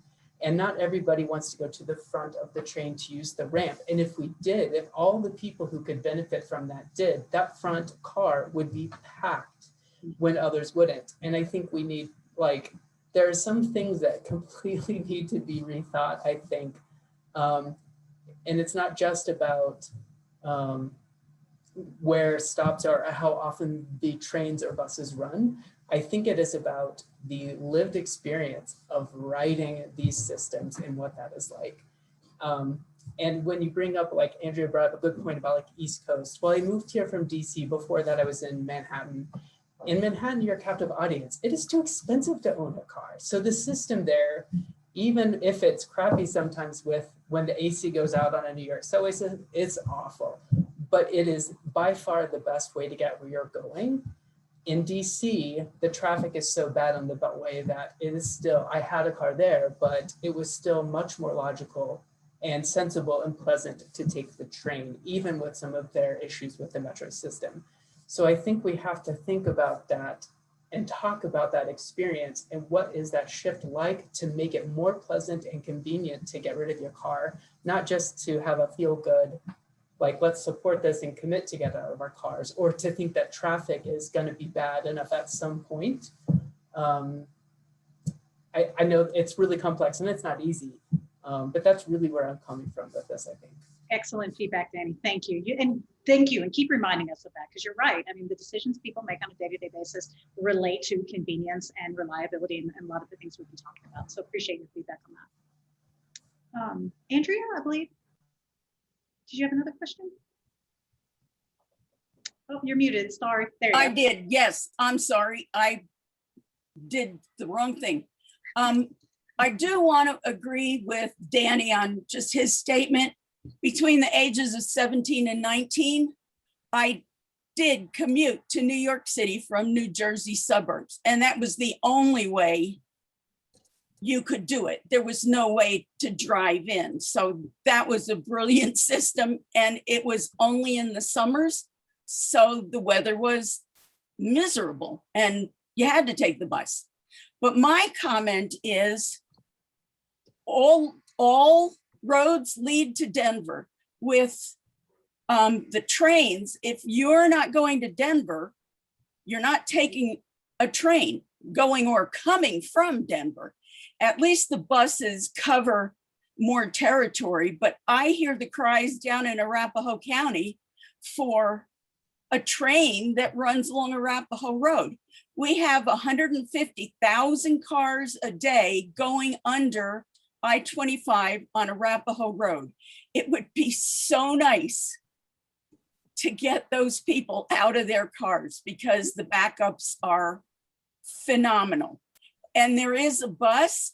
And not everybody wants to go to the front of the train to use the ramp. And if all the people who could benefit from that did, that front car would be packed when others wouldn't. And I think we need, there are some things that completely need to be rethought, I think. And it's not just about where stops are, or how often the trains or buses run. I think it is about the lived experience of riding these systems and what that is like. And when you bring up, like Andrea brought up a good point about East Coast. Well, I moved here from DC. Before that, I was in Manhattan. In Manhattan, you're a captive audience. It is too expensive to own a car. So the system there, even if it's crappy sometimes when the AC goes out on a New York subway system, it's awful. But it is by far the best way to get where you're going. in DC, the traffic is so bad on the Beltway that it is still, I had a car there, but it was still much more logical and sensible and pleasant to take the train, even with some of their issues with the metro system. So I think we have to think about that and talk about that experience and what is that shift like to make it more pleasant and convenient to get rid of your car, not just to have a feel good, like let's support this and commit to get out of our cars, or to think that traffic is going to be bad enough at some point. I know it's really complex and it's not easy, but that's really where I'm coming from with this, I think. Excellent feedback, Danny. Thank you. And thank you. And keep reminding us of that, because you're right. I mean, the decisions people make on a day-to-day basis relate to convenience and reliability and a lot of the things we've been talking about. So appreciate your feedback on that. Andrea, I believe, did you have another question? Oh, you're muted. Sorry. There you I go. did. Yes, I'm sorry. I did the wrong thing. I do want to agree with Danny on just his statement. Between the ages of 17 and 19, I did commute to New York City from New Jersey suburbs, and that was the only way you could do it. There was no way to drive in. So that was a brilliant system, and it was only in the summers. So the weather was miserable and you had to take the bus. But my comment is all roads lead to Denver. With the trains, if you're not going to Denver, you're not taking a train going or coming from Denver. At least the buses cover more territory, but I hear the cries down in Arapahoe County for a train that runs along Arapahoe Road. We have 150,000 cars a day going under I-25 on Arapahoe Road. It would be so nice to get those people out of their cars because the backups are phenomenal. And there is a bus,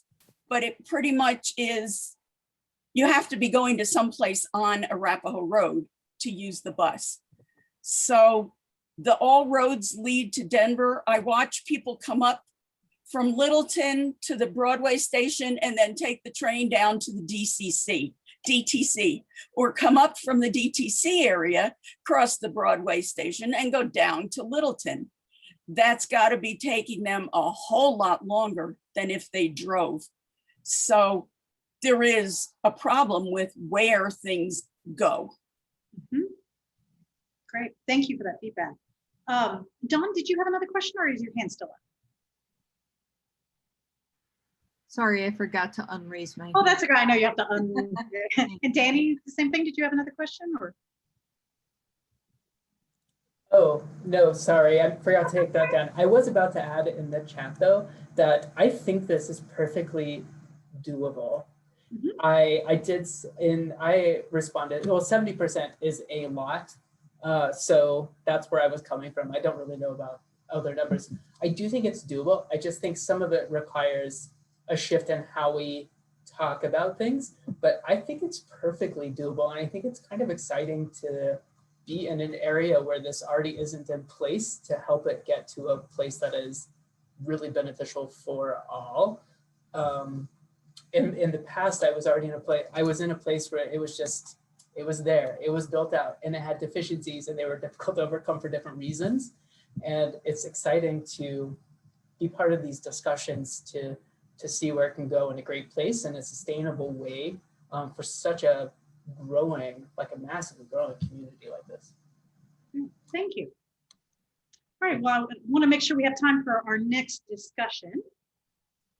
but it pretty much is, you have to be going to someplace on Arapahoe Road to use the bus. So all roads lead to Denver. I watch people come up from Littleton to the Broadway station and then take the train down to the DTC, or come up from the DTC area, cross the Broadway station and go down to Littleton. That's got to be taking them a whole lot longer than if they drove. So there is a problem with where things go. Mm-hmm. Great, thank you for that feedback. Dawn, did you have another question or is your hand still up? Sorry, I forgot to unraise my hand. Oh, that's okay. I know you have to unraise. And Danny, the same thing. Did you have another question or? Oh, no, sorry. I forgot to take that down. I was about to add in the chat though, that I think this is perfectly doable. Mm-hmm. I responded, well, 70% is a lot. So that's where I was coming from. I don't really know about other numbers. I do think it's doable. I just think some of it requires a shift in how we talk about things, but I think it's perfectly doable. And I think it's kind of exciting to be in an area where this already isn't in place to help it get to a place that is really beneficial for all. In the past, I was in a place where it was there, it was built out and it had deficiencies and they were difficult to overcome for different reasons. And it's exciting to be part of these discussions to see where it can go in a great place in a sustainable way for such a growing, like a massively growing community like this. Thank you. All right, well, I want to make sure we have time for our next discussion.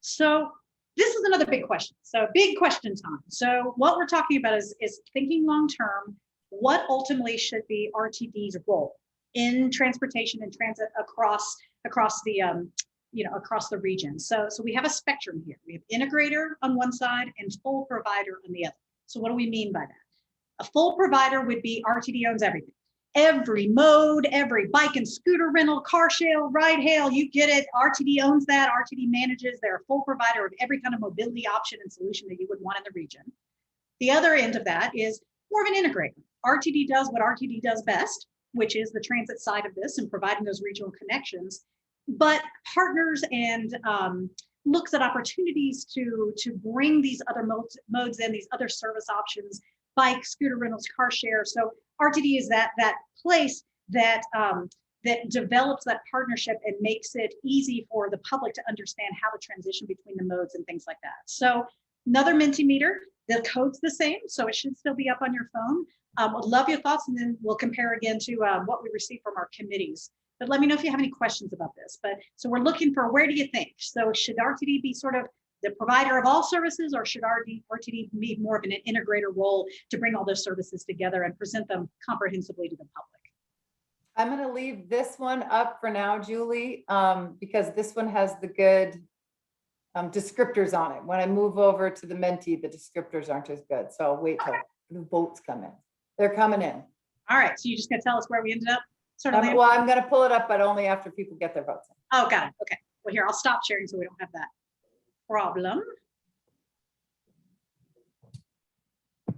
So this is another big question. So big question time. So what we're talking about is thinking long-term, what ultimately should be RTD's role in transportation and transit across the across the region. So we have a spectrum here. We have integrator on one side and full provider on the other. So what do we mean by that? A full provider would be RTD owns everything. Every mode, every bike and scooter rental, car share, ride hail, you get it. RTD owns that. RTD manages. They're a full provider of every kind of mobility option and solution that you would want in the region. The other end of that is more of an integrator. RTD does what RTD does best, which is the transit side of this and providing those regional connections, but partners and looks at opportunities to bring these other modes in, these other service options, bike, scooter rentals, car share. So RTD is that place that that develops that partnership and makes it easy for the public to understand how to transition between the modes and things like that. So another MentiMeter, the code's the same, so it should still be up on your phone. Would love your thoughts, and then we'll compare again to what we received from our committees. But let me know if you have any questions about this. But so we're looking for, where do you think? So should RTD be sort of the provider of all services, or should RTD be more of an integrator role to bring all those services together and present them comprehensively to the public? I'm going to leave this one up for now, Julie, because this one has the good descriptors on it. When I move over to the Menti, the descriptors aren't as good. So I'll wait till the votes come in. They're coming in. All right, so you're just going to tell us where we ended up? Sort of Well, I'm going to pull it up, but only after people get their votes in. Oh, got it. Okay. Well, here, I'll stop sharing so we don't have that problem.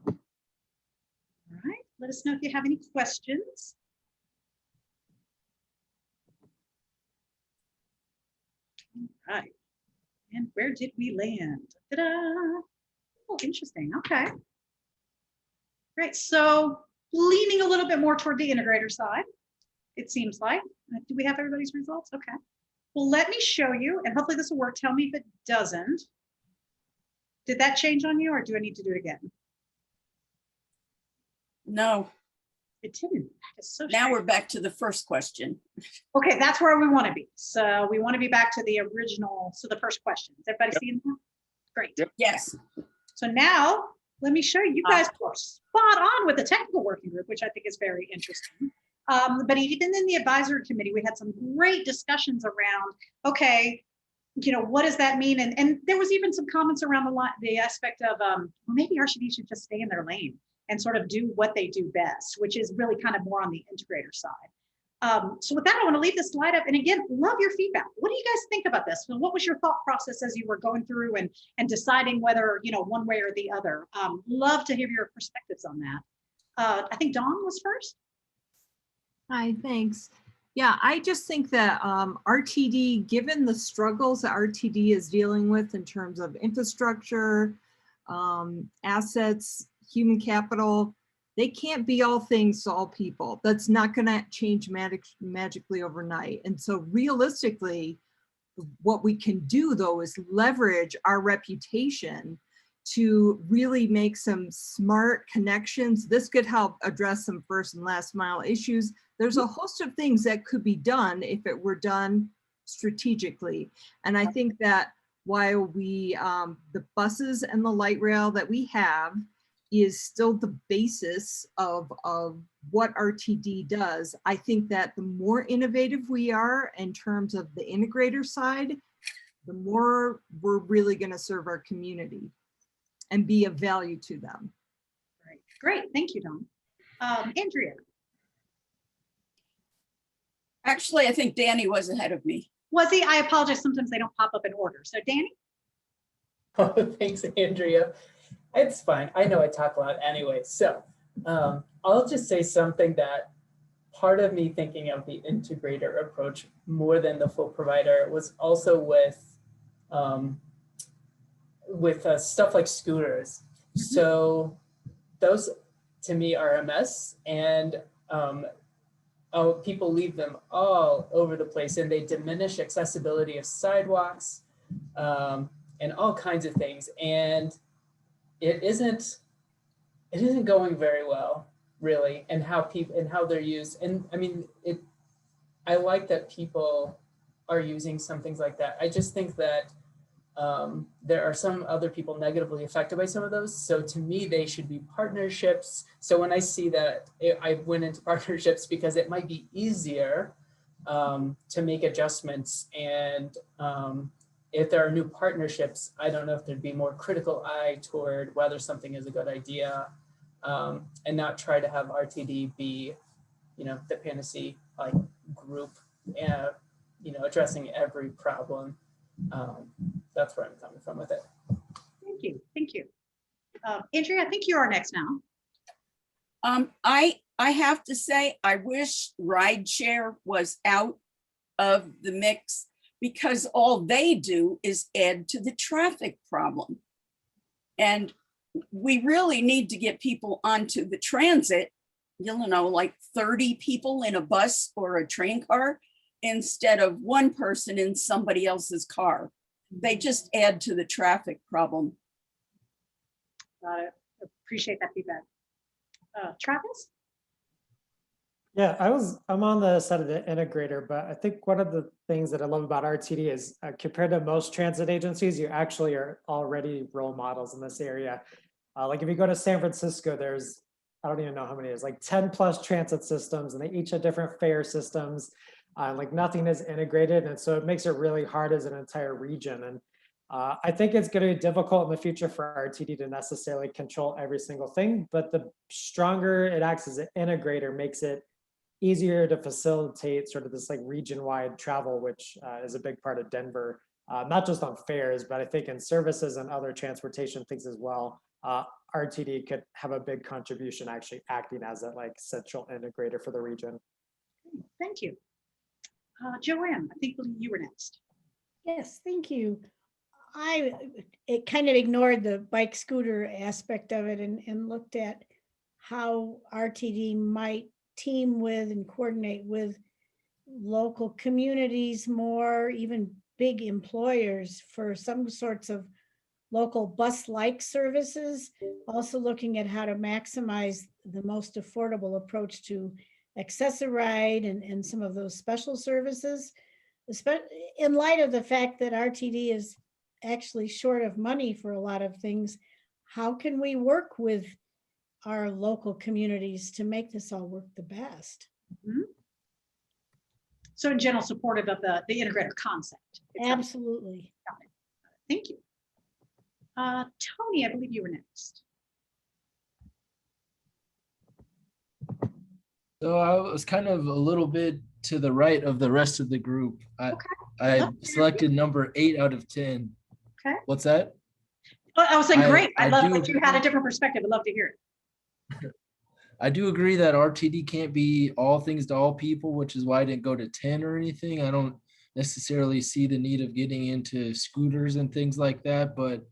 All right, let us know if you have any questions. All right, and where did we land? Ta-da! Oh, interesting. Okay. Great. So leaning a little bit more toward the integrator side, it seems like. Do we have everybody's results? Okay. Well, let me show you, and hopefully this will work. Tell me if it doesn't. Did that change on you, or do I need to do it again? No. It didn't. It's so Now strange. we're back to the first question. Okay, that's where we want to be. So we want to be back to the original, so the first question. Is everybody seeing that? Great. Yep. Yes. So now let me show you. You guys were spot on with the technical working group, which I think is very interesting. But even in the advisory committee, we had some great discussions around, okay, you know, what does that mean? And there was even some comments around the aspect of, well, maybe RTD should just stay in their lane and sort of do what they do best, which is really kind of more on the integrator side. So with that, I want to leave this slide up. And again, love your feedback. What do you guys think about this? So what was your thought process as you were going through and deciding whether, you know, one way or the other? Love to hear your perspectives on that. I think Dawn was first. Hi, thanks. Yeah, I just think that RTD, given the struggles that RTD is dealing with in terms of infrastructure, assets, human capital, they can't be all things to all people. That's not going to change magically overnight. And so realistically, what we can do though is leverage our reputation to really make some smart connections. This could help address some first and last mile issues. There's a host of things that could be done if it were done strategically. And I think that while we, the buses and the light rail that we have is still the basis of what RTD does, I think that the more innovative we are in terms of the integrator side, the more we're really going to serve our community and be of value to them. Great, thank you, Dawn. Andrea. Actually, I think Danny was ahead of me. Was he? I apologize. Sometimes they don't pop up in order. So Danny? Oh, thanks, Andrea. It's fine. I know I talk a lot anyway. So I'll just say something that part of me thinking of the integrator approach more than the full provider was also with stuff like scooters. So those to me are a mess, and people leave them all over the place, and they diminish accessibility of sidewalks and all kinds of things. And it isn't going very well, really, and how they're used. And I mean, I like that people are using some things like that. I just think that there are some other people negatively affected by some of those. So to me, they should be partnerships. So when I see that, I went into partnerships because it might be easier to make adjustments. And if there are new partnerships, I don't know if there'd be more critical eye toward whether something is a good idea, and not try to have RTD be, you know, the panacea like group, you know, addressing every problem. That's where I'm coming from with it. Thank you. Thank you. Andrea, I think you are next now. I have to say, I wish rideshare was out of the mix because all they do is add to the traffic problem. And we really need to get people onto the transit, you know, like 30 people in a bus or a train car instead of one person in somebody else's car. They just add to the traffic problem. Got it. Appreciate that feedback. Travis? Yeah, I'm on the side of the integrator, but I think one of the things that I love about RTD is compared to most transit agencies, you actually are already role models in this area. Like if you go to San Francisco, there's, I don't even know how many it is, like 10 plus transit systems, and they each have different fare systems. Like nothing is integrated. And so it makes it really hard as an entire region. And I think it's going to be difficult in the future for RTD to necessarily control every single thing, but the stronger it acts as an integrator makes it easier to facilitate sort of this like region-wide travel, which is a big part of Denver, not just on fares, but I think in services and other transportation things as well. RTD could have a big contribution actually acting as a like central integrator for the region. Thank you. Joanne, I think you were next. Yes, thank you. It kind of ignored the bike scooter aspect of it and looked at how RTD might team with and coordinate with local communities more, even big employers for some sorts of local bus-like services. Also looking at how to maximize the most affordable approach to Access-a-Ride and some of those special services, in light of the fact that RTD is actually short of money for a lot of things. How can we work with our local communities to make this all work the best? Mm-hmm. So in general, supportive of the integrator concept. Absolutely. Got it. Thank you. Tony, I believe you were next. So I was kind of a little bit to the right of the rest of the group. I selected number 8 out of 10. Okay. What's that? Well, I was saying great. I love do that you had a different perspective. I'd love to hear it. I do agree that RTD can't be all things to all people, which is why I didn't go to 10 or anything. I don't necessarily see the need of getting into scooters and things like that, but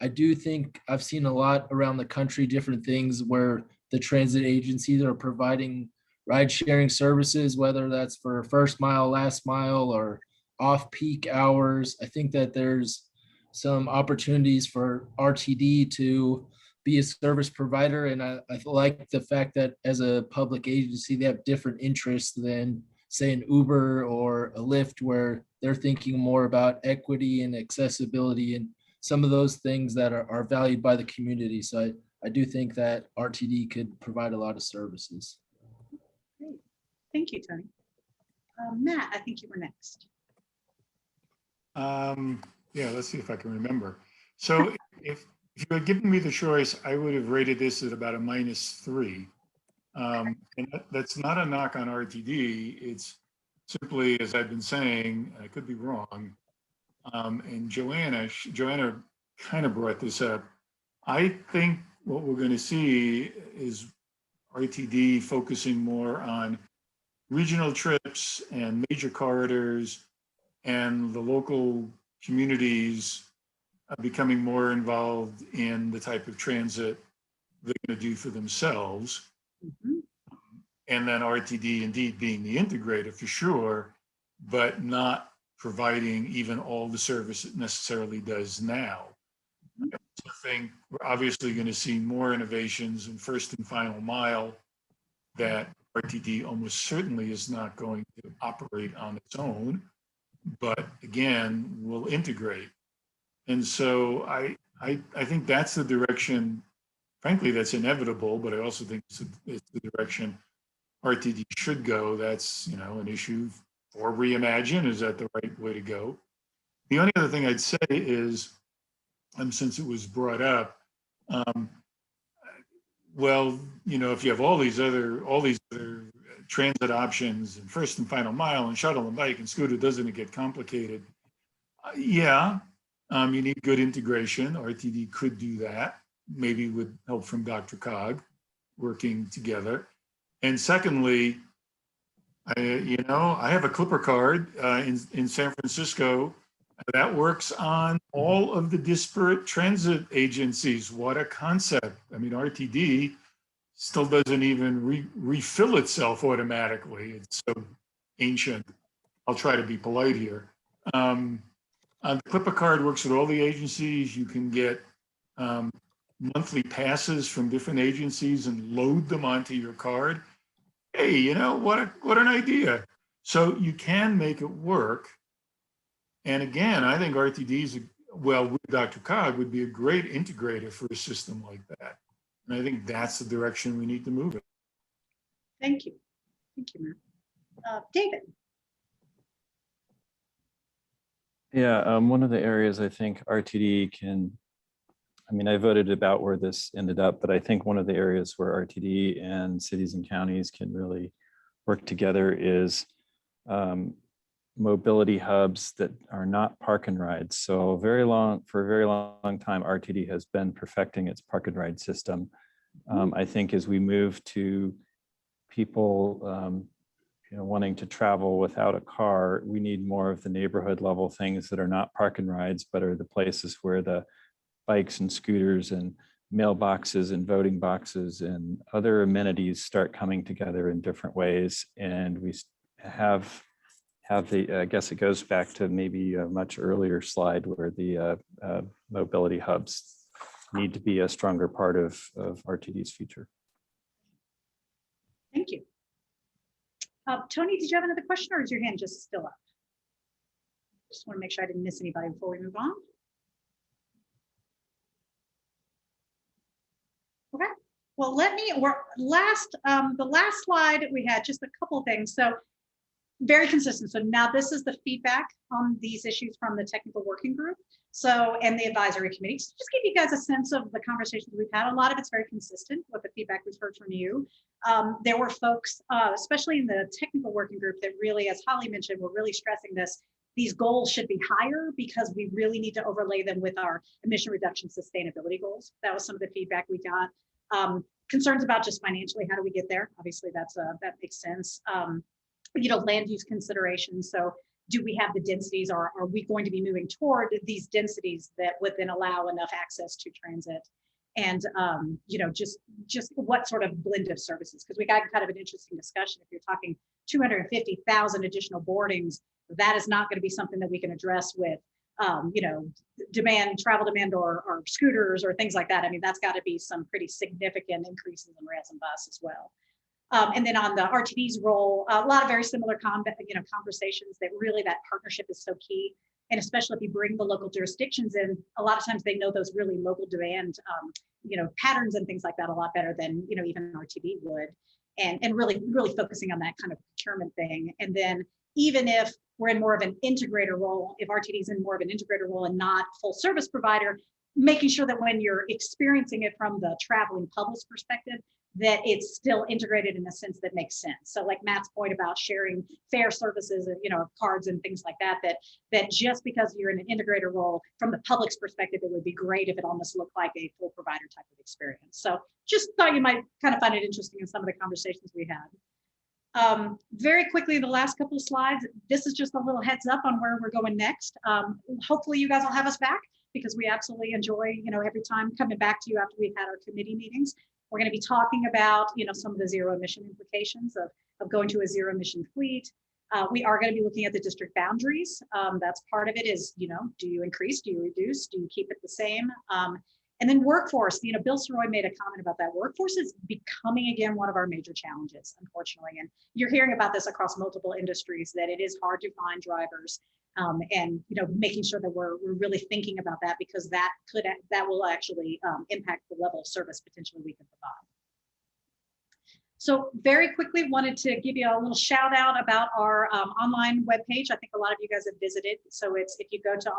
I do think I've seen a lot around the country, different things where the transit agencies are providing ride sharing services, whether that's for first mile, last mile, or off peak hours. I think that there's some opportunities for RTD to be a service provider. And I like the fact that as a public agency, they have different interests than say an Uber or a Lyft, where they're thinking more about equity and accessibility and some of those things that are valued by the community. So I do think that RTD could provide a lot of services. Great. Thank you, Tony. Matt, I think you were next. Yeah, let's see if I can remember. So if you had given me the choice, I would have rated this at about a -3. And that's not a knock on RTD. It's simply, as I've been saying, I could be wrong. And Joanna kind of brought this up. I think what we're going to see is RTD focusing more on regional trips and major corridors, and the local communities becoming more involved in the type of transit they're going to do for themselves. Mm-hmm. And then RTD indeed being the integrator for sure, but not providing even all the service it necessarily does now. I also think we're obviously going to see more innovations in first and final mile that RTD almost certainly is not going to operate on its own, but again, will integrate. And so I think that's the direction, frankly, that's inevitable, but I also think it's the direction RTD should go. That's, an issue for Reimagine. Is that the right way to go? The only other thing I'd say is, since it was brought up, well, if you have all these other transit options and first and final mile and shuttle and bike and scooter, doesn't it get complicated? Yeah, you need good integration. RTD could do that, maybe with help from Dr. Cog working together. And secondly, I have a Clipper card in San Francisco that works on all of the disparate transit agencies. What a concept. I mean, RTD still doesn't even refill itself automatically. It's so ancient. I'll try to be polite here. The Clipper card works with all the agencies. You can get monthly passes from different agencies and load them onto your card. Hey, what an idea. So you can make it work. And again, I think RTDs, with Dr. Cog, would be a great integrator for a system like that. And I think that's the direction we need to move in. Thank you. Thank you, Matt. David. Yeah, one of the areas I think RTD can, I voted about where this ended up, but I think one of the areas where RTD and cities and counties can really work together is mobility hubs that are not park and rides. So for a very long time, RTD has been perfecting its park and ride system. I think as we move to people wanting to travel without a car, we need more of the neighborhood level things that are not park and rides, but are the places where the bikes and scooters and mailboxes and voting boxes and other amenities start coming together in different ways. And we have the, I guess it goes back to maybe a much earlier slide where the mobility hubs need to be a stronger part of RTD's future. Thank you. Tony, did you have another question, or is your hand just still up? Just want to make sure I didn't miss anybody before we move on. Okay. Well, the last slide we had, just a couple of things. So very consistent. So now this is the feedback on these issues from the technical working group. So, and the advisory committee. So just give you guys a sense of the conversations we've had. A lot of it's very consistent with the feedback we've heard from you. There were folks, especially in the technical working group, that really, as Holly mentioned, were really stressing this. These goals should be higher because we really need to overlay them with our emission reduction sustainability goals. That was some of the feedback we got. Concerns about just financially, how do we get there? Obviously, that makes sense. Land use considerations. So do we have the densities, or are we going to be moving toward these densities that would then allow enough access to transit? And, just what sort of blend of services? Because we got kind of an interesting discussion. If you're talking 250,000 additional boardings, that is not going to be something that we can address with, travel demand or scooters or things like that. I mean, that's got to be some pretty significant increases in res and bus as well. And then on the RTD's role, a lot of very similar conversations that really that partnership is so key. And especially if you bring the local jurisdictions in, a lot of times they know those really local demand, patterns and things like that a lot better than, even RTD would. And really focusing on that kind of procurement thing. And then even if we're in more of an integrator role, if RTD is in more of an integrator role and not full service provider, making sure that when you're experiencing it from the traveling public's perspective, that it's still integrated in a sense that makes sense. So like Matt's point about sharing fare services, cards and things like that, that just because you're in an integrator role from the public's perspective, it would be great if it almost looked like a full provider type of experience. So just thought you might kind of find it interesting in some of the conversations we had. Very quickly, the last couple of slides, this is just a little heads up on where we're going next. Hopefully you guys will have us back, because we absolutely enjoy, every time coming back to you after we've had our committee meetings. We're going to be talking about, some of the zero emission implications of going to a zero emission fleet. We are going to be looking at the district boundaries. That's part of it is, do you increase, do you reduce, do you keep it the same? And then workforce, Bill Soroy made a comment about that. Workforce is becoming, again, one of our major challenges, unfortunately. And you're hearing about this across multiple industries, that it is hard to find drivers. And making sure that we're really thinking about that, because that will actually impact the level of service potentially we can provide. So very quickly, wanted to give you a little shout out about our online webpage. I think a lot of you guys have visited. So it's, if you go to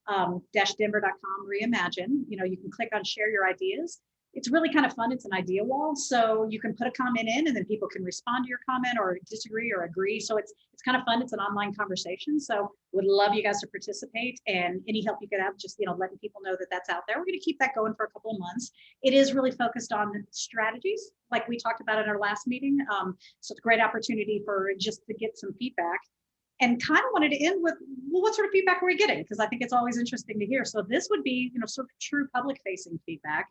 RTD-denver.com Reimagine, you can click on share your ideas. it's really kind of fun. It's an idea wall. So you can put a comment in and then people can respond to your comment or disagree or agree. So it's kind of fun. It's an online conversation. So would love you guys to participate, and any help you could have, just, letting people know that that's out there. We're going to keep that going for a couple of months. It is really focused on strategies like we talked about in our last meeting. So it's a great opportunity for just to get some feedback. And kind of wanted to end with, well, what sort of feedback are we getting? Because I think it's always interesting to hear. So this would be, sort of true public facing feedback.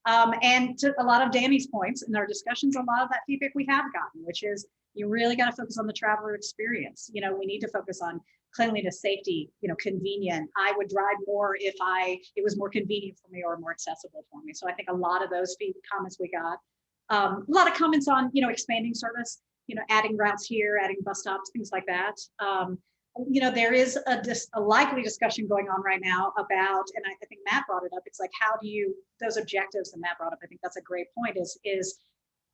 And to a lot of Danny's points in our discussions, a lot of that feedback we have gotten, which is you really got to focus on the traveler experience. We need to focus on cleanliness, safety, convenient. I would drive more if it was more convenient for me or more accessible for me. So I think a lot of those comments we got, a lot of comments on, expanding service, adding routes here, adding bus stops, things like that. There is a likely discussion going on right now about, and I think Matt brought it up, it's like, how do you, those objectives that Matt brought up, I think that's a great point, is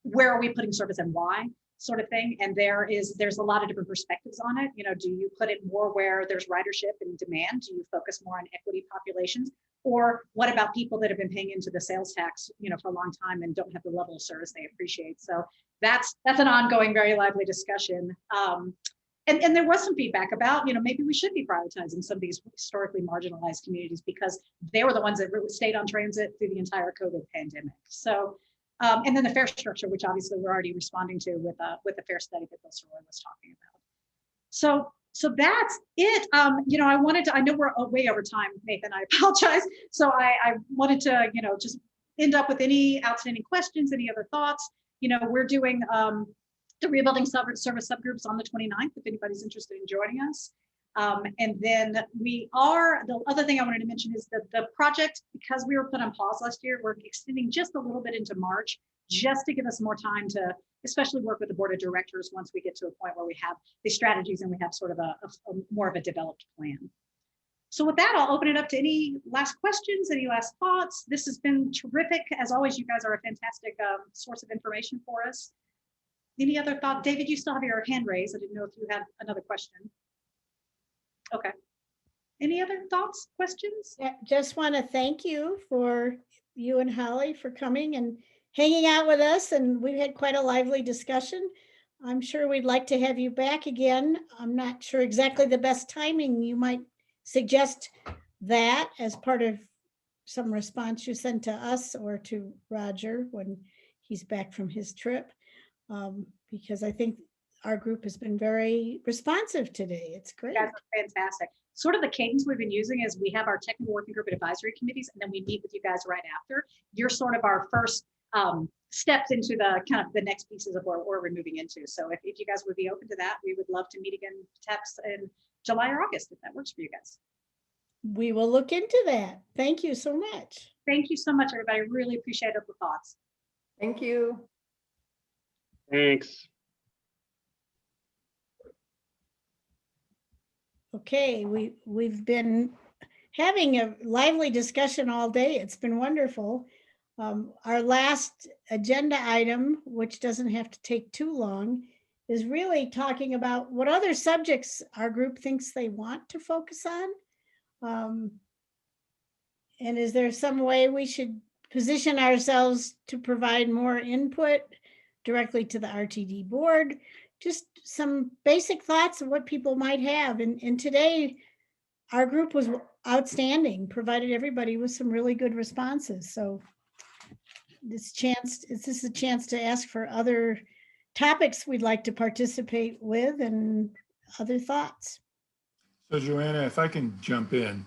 where are we putting service and why, sort of thing. And there's a lot of different perspectives on it. Do you put it more where there's ridership and demand? Do you focus more on equity populations? Or what about people that have been paying into the sales tax, for a long time and don't have the level of service they appreciate? So that's an ongoing, very lively discussion. And there was some feedback about, maybe we should be prioritizing some of these historically marginalized communities because they were the ones that really stayed on transit through the entire COVID pandemic. So, and then the fare structure, which obviously we're already responding to with the fare study that Bill Soroy was talking about. So that's it. I know we're way over time, Nathan, I apologize. So I wanted to, just end up with any outstanding questions, any other thoughts. We're doing the rebuilding service subgroups on the 29th, if anybody's interested in joining us. And then the other thing I wanted to mention is that the project, because we were put on pause last year, we're extending just a little bit into March, just to give us more time to especially work with the board of directors once we get to a point where we have the strategies and we have sort of a more of a developed plan. So with that, I'll open it up to any last questions, any last thoughts. This has been terrific. As always, you guys are a fantastic source of information for us. Any other thought? David, you still have your hand raised. I didn't know if you had another question. Okay. Any other thoughts, questions? Yeah, just want to thank you and Holly for coming and hanging out with us. And we've had quite a lively discussion. I'm sure we'd like to have you back again. I'm not sure exactly the best timing. You might suggest that as part of some response you sent to us or to Roger when he's back from his trip. Because I think our group has been very responsive today. It's great. You guys are fantastic. Sort of the cadence we've been using is we have our technical working group and advisory committees, and then we meet with you guys right after. You're sort of our first steps into the kind of the next pieces of where we're moving into. So if you guys would be open to that, we would love to meet again perhaps in July or August, if that works for you guys. We will look into that. Thank you so much. Thank you so much, everybody. Really appreciate the thoughts. Thank you. Thanks. Okay, we've been having a lively discussion all day. It's been wonderful. Our last agenda item, which doesn't have to take too long, is really talking about what other subjects our group thinks they want to focus on. And is there some way we should position ourselves to provide more input directly to the RTD board? Just some basic thoughts of what people might have. And today, our group was outstanding, provided everybody with some really good responses. So this is a chance to ask for other topics we'd like to participate with and other thoughts. So Joanna, if I can jump in,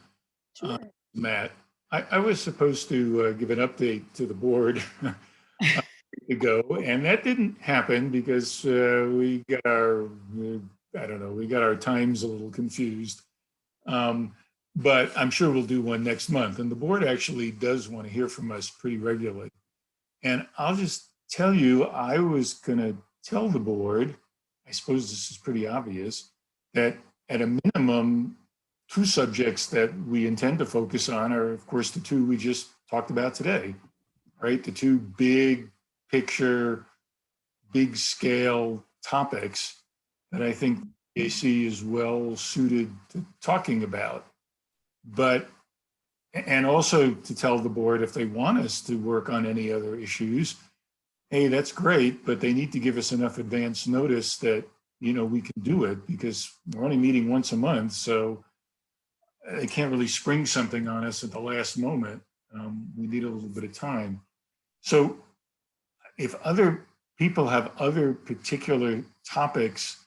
Sure. Matt, I was supposed to give an update to the board ago, and that didn't happen because we got our times a little confused. But I'm sure we'll do one next month. And the board actually does want to hear from us pretty regularly. And I'll just tell you, I was going to tell the board, I suppose this is pretty obvious, that at a minimum, 2 subjects that we intend to focus on are, of course, the 2 we just talked about today, right? The 2 big picture, big scale topics that I think AC is well suited to talking about. But And also to tell the board if they want us to work on any other issues, hey, that's great, but they need to give us enough advance notice that, you know, we can do it, because we're only meeting once a month. So they can't really spring something on us at the last moment. We need a little bit of time. So if other people have other particular topics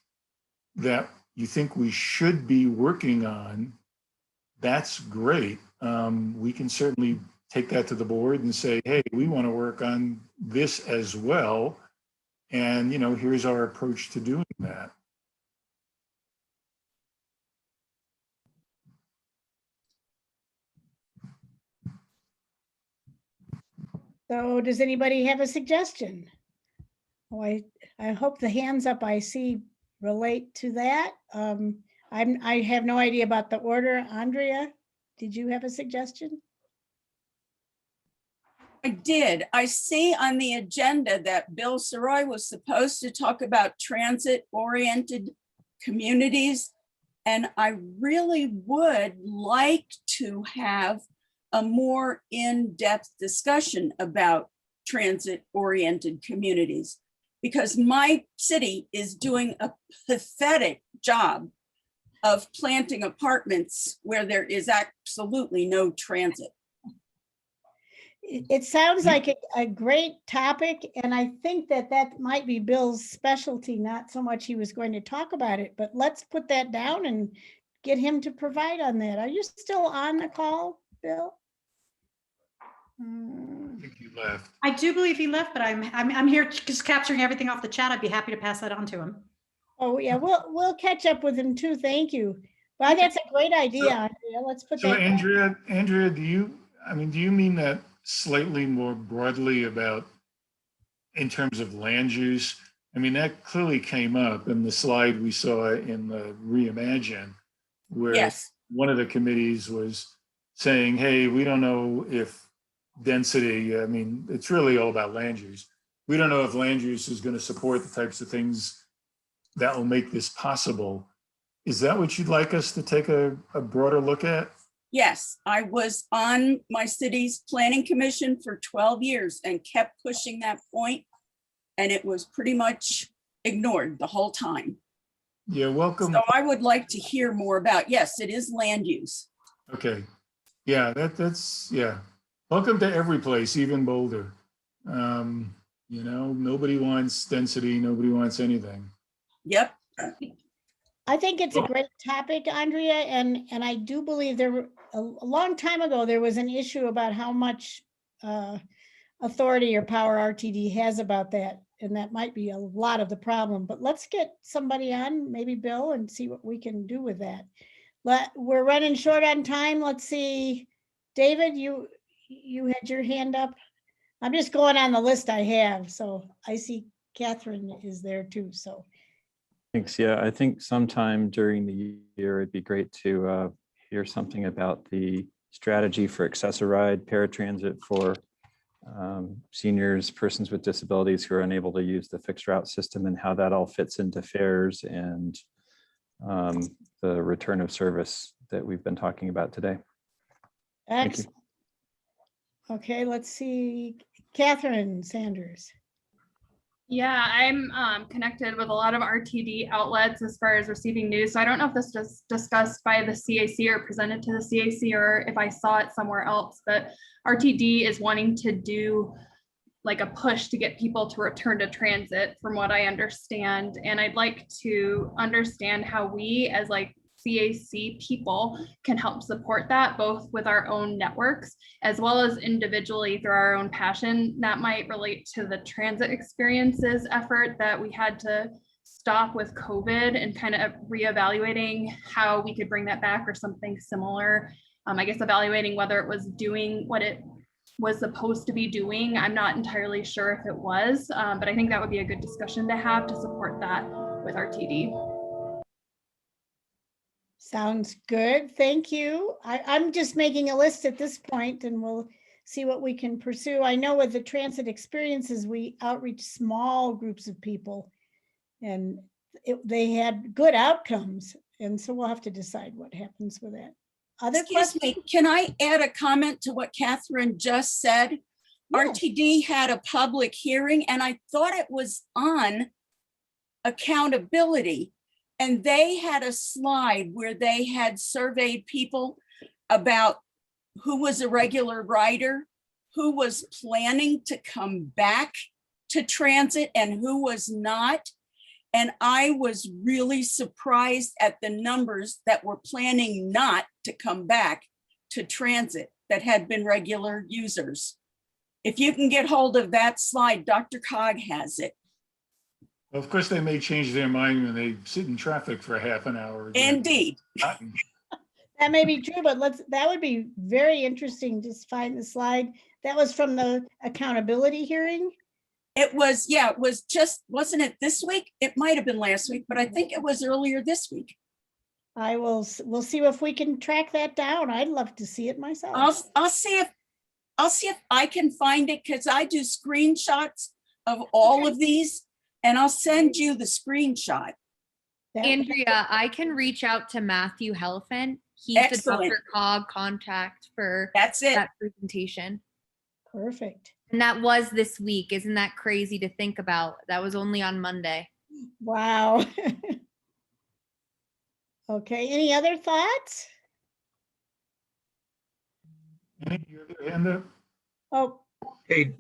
that you think we should be working on, that's great. We can certainly take that to the board and say, hey, we want to work on this as well. And, you know, here's our approach to doing that. So does anybody have a suggestion? Oh, I hope the hands up I see relate to that. I have no idea about the order. Andrea, did you have a suggestion? I did. I see on the agenda that Bill Saroy was supposed to talk about transit-oriented communities. And I really would like to have a more in-depth discussion about transit-oriented communities, because my city is doing a pathetic job of planting apartments where there is absolutely no transit. It sounds like a great topic, and I think that might be Bill's specialty, not so much he was going to talk about it, but let's put that down and get him to provide on that. Are you still on the call, Bill? I think you left. I do believe he left, but I'm here just capturing everything off the chat. I'd be happy to pass that on to him. Oh, yeah, we'll catch up with him too. Thank you. Well, that's a great idea, Andrea. Let's put So that. Andrea, do you mean that slightly more broadly about in terms of land use? I mean, that clearly came up in the slide we saw in the Reimagine, where Yes. one of the committees was saying, hey, we don't know if density, I mean, it's really all about land use. We don't know if land use is going to support the types of things that will make this possible. Is that what you'd like us to take a broader look at? Yes, I was on my city's planning commission for 12 years and kept pushing that point, and it was pretty much ignored the whole time. Yeah, welcome. So I would like to hear more about, yes, it is land use. Okay. Yeah, that's yeah. Welcome to every place, even Boulder. You know, nobody wants density, nobody wants anything. Yep. I think it's a great topic, Andrea, and I do believe there were a long time ago, there was an issue about how much authority or power RTD has about that. And that might be a lot of the problem, but let's get somebody on, maybe Bill, and see what we can do with that. We're running short on time. Let's see. David, you had your hand up. I'm just going on the list I have. So I see Catherine is there too, so. Thanks. Yeah, I think sometime during the year, it'd be great to hear something about the strategy for accessoride paratransit for seniors, persons with disabilities who are unable to use the fixed route system, and how that all fits into fares and the return of service that we've been talking about today. Thank you. Excellent. Okay, let's see. Catherine Sanders. Yeah, I'm connected with a lot of RTD outlets as far as receiving news. So I don't know if this was discussed by the CAC or presented to the CAC, or if I saw it somewhere else, but RTD is wanting to do like a push to get people to return to transit, from what I understand. And I'd like to understand how we as like CAC people can help support that, both with our own networks as well as individually through our own passion. That might relate to the transit experiences effort that we had to stop with COVID, and kind of reevaluating how we could bring that back or something similar. I guess evaluating whether it was doing what it was supposed to be doing. I'm not entirely sure if it was, but I think that would be a good discussion to have to support that with RTD. Sounds good. Thank you. I'm just making a list at this point, and we'll see what we can pursue. I know with the transit experiences, we outreach small groups of people, and they had good outcomes. And so we'll have to decide what happens with that. Other Excuse questions? me, can I add a comment to what Catherine just said? Yes. RTD had a public hearing and I thought it was on accountability. And they had a slide where they had surveyed people about who was a regular rider, who was planning to come back to transit and who was not. And I was really surprised at the numbers that were planning not to come back to transit that had been regular users. If you can get hold of that slide, Dr. Cog has it. Well, of course, they may change their mind when they sit in traffic for half an hour. Indeed. That may be true, but that would be very interesting to find the slide. That was from the accountability hearing. It was, yeah, it was just, wasn't it this week? It might have been last week, but I think it was earlier this week. We'll see if we can track that down. I'd love to see it myself. I'll see if I can find it because I do screenshots of all of these and I'll send you the screenshot. Andrea, I can reach out to Matthew Helfand. He's Excellent. the Dr. Cog contact for That's it. that presentation. Perfect. And that was this week. Isn't that crazy to think about? That was only on Monday. Wow. Okay, any other thoughts? Oh, Hey,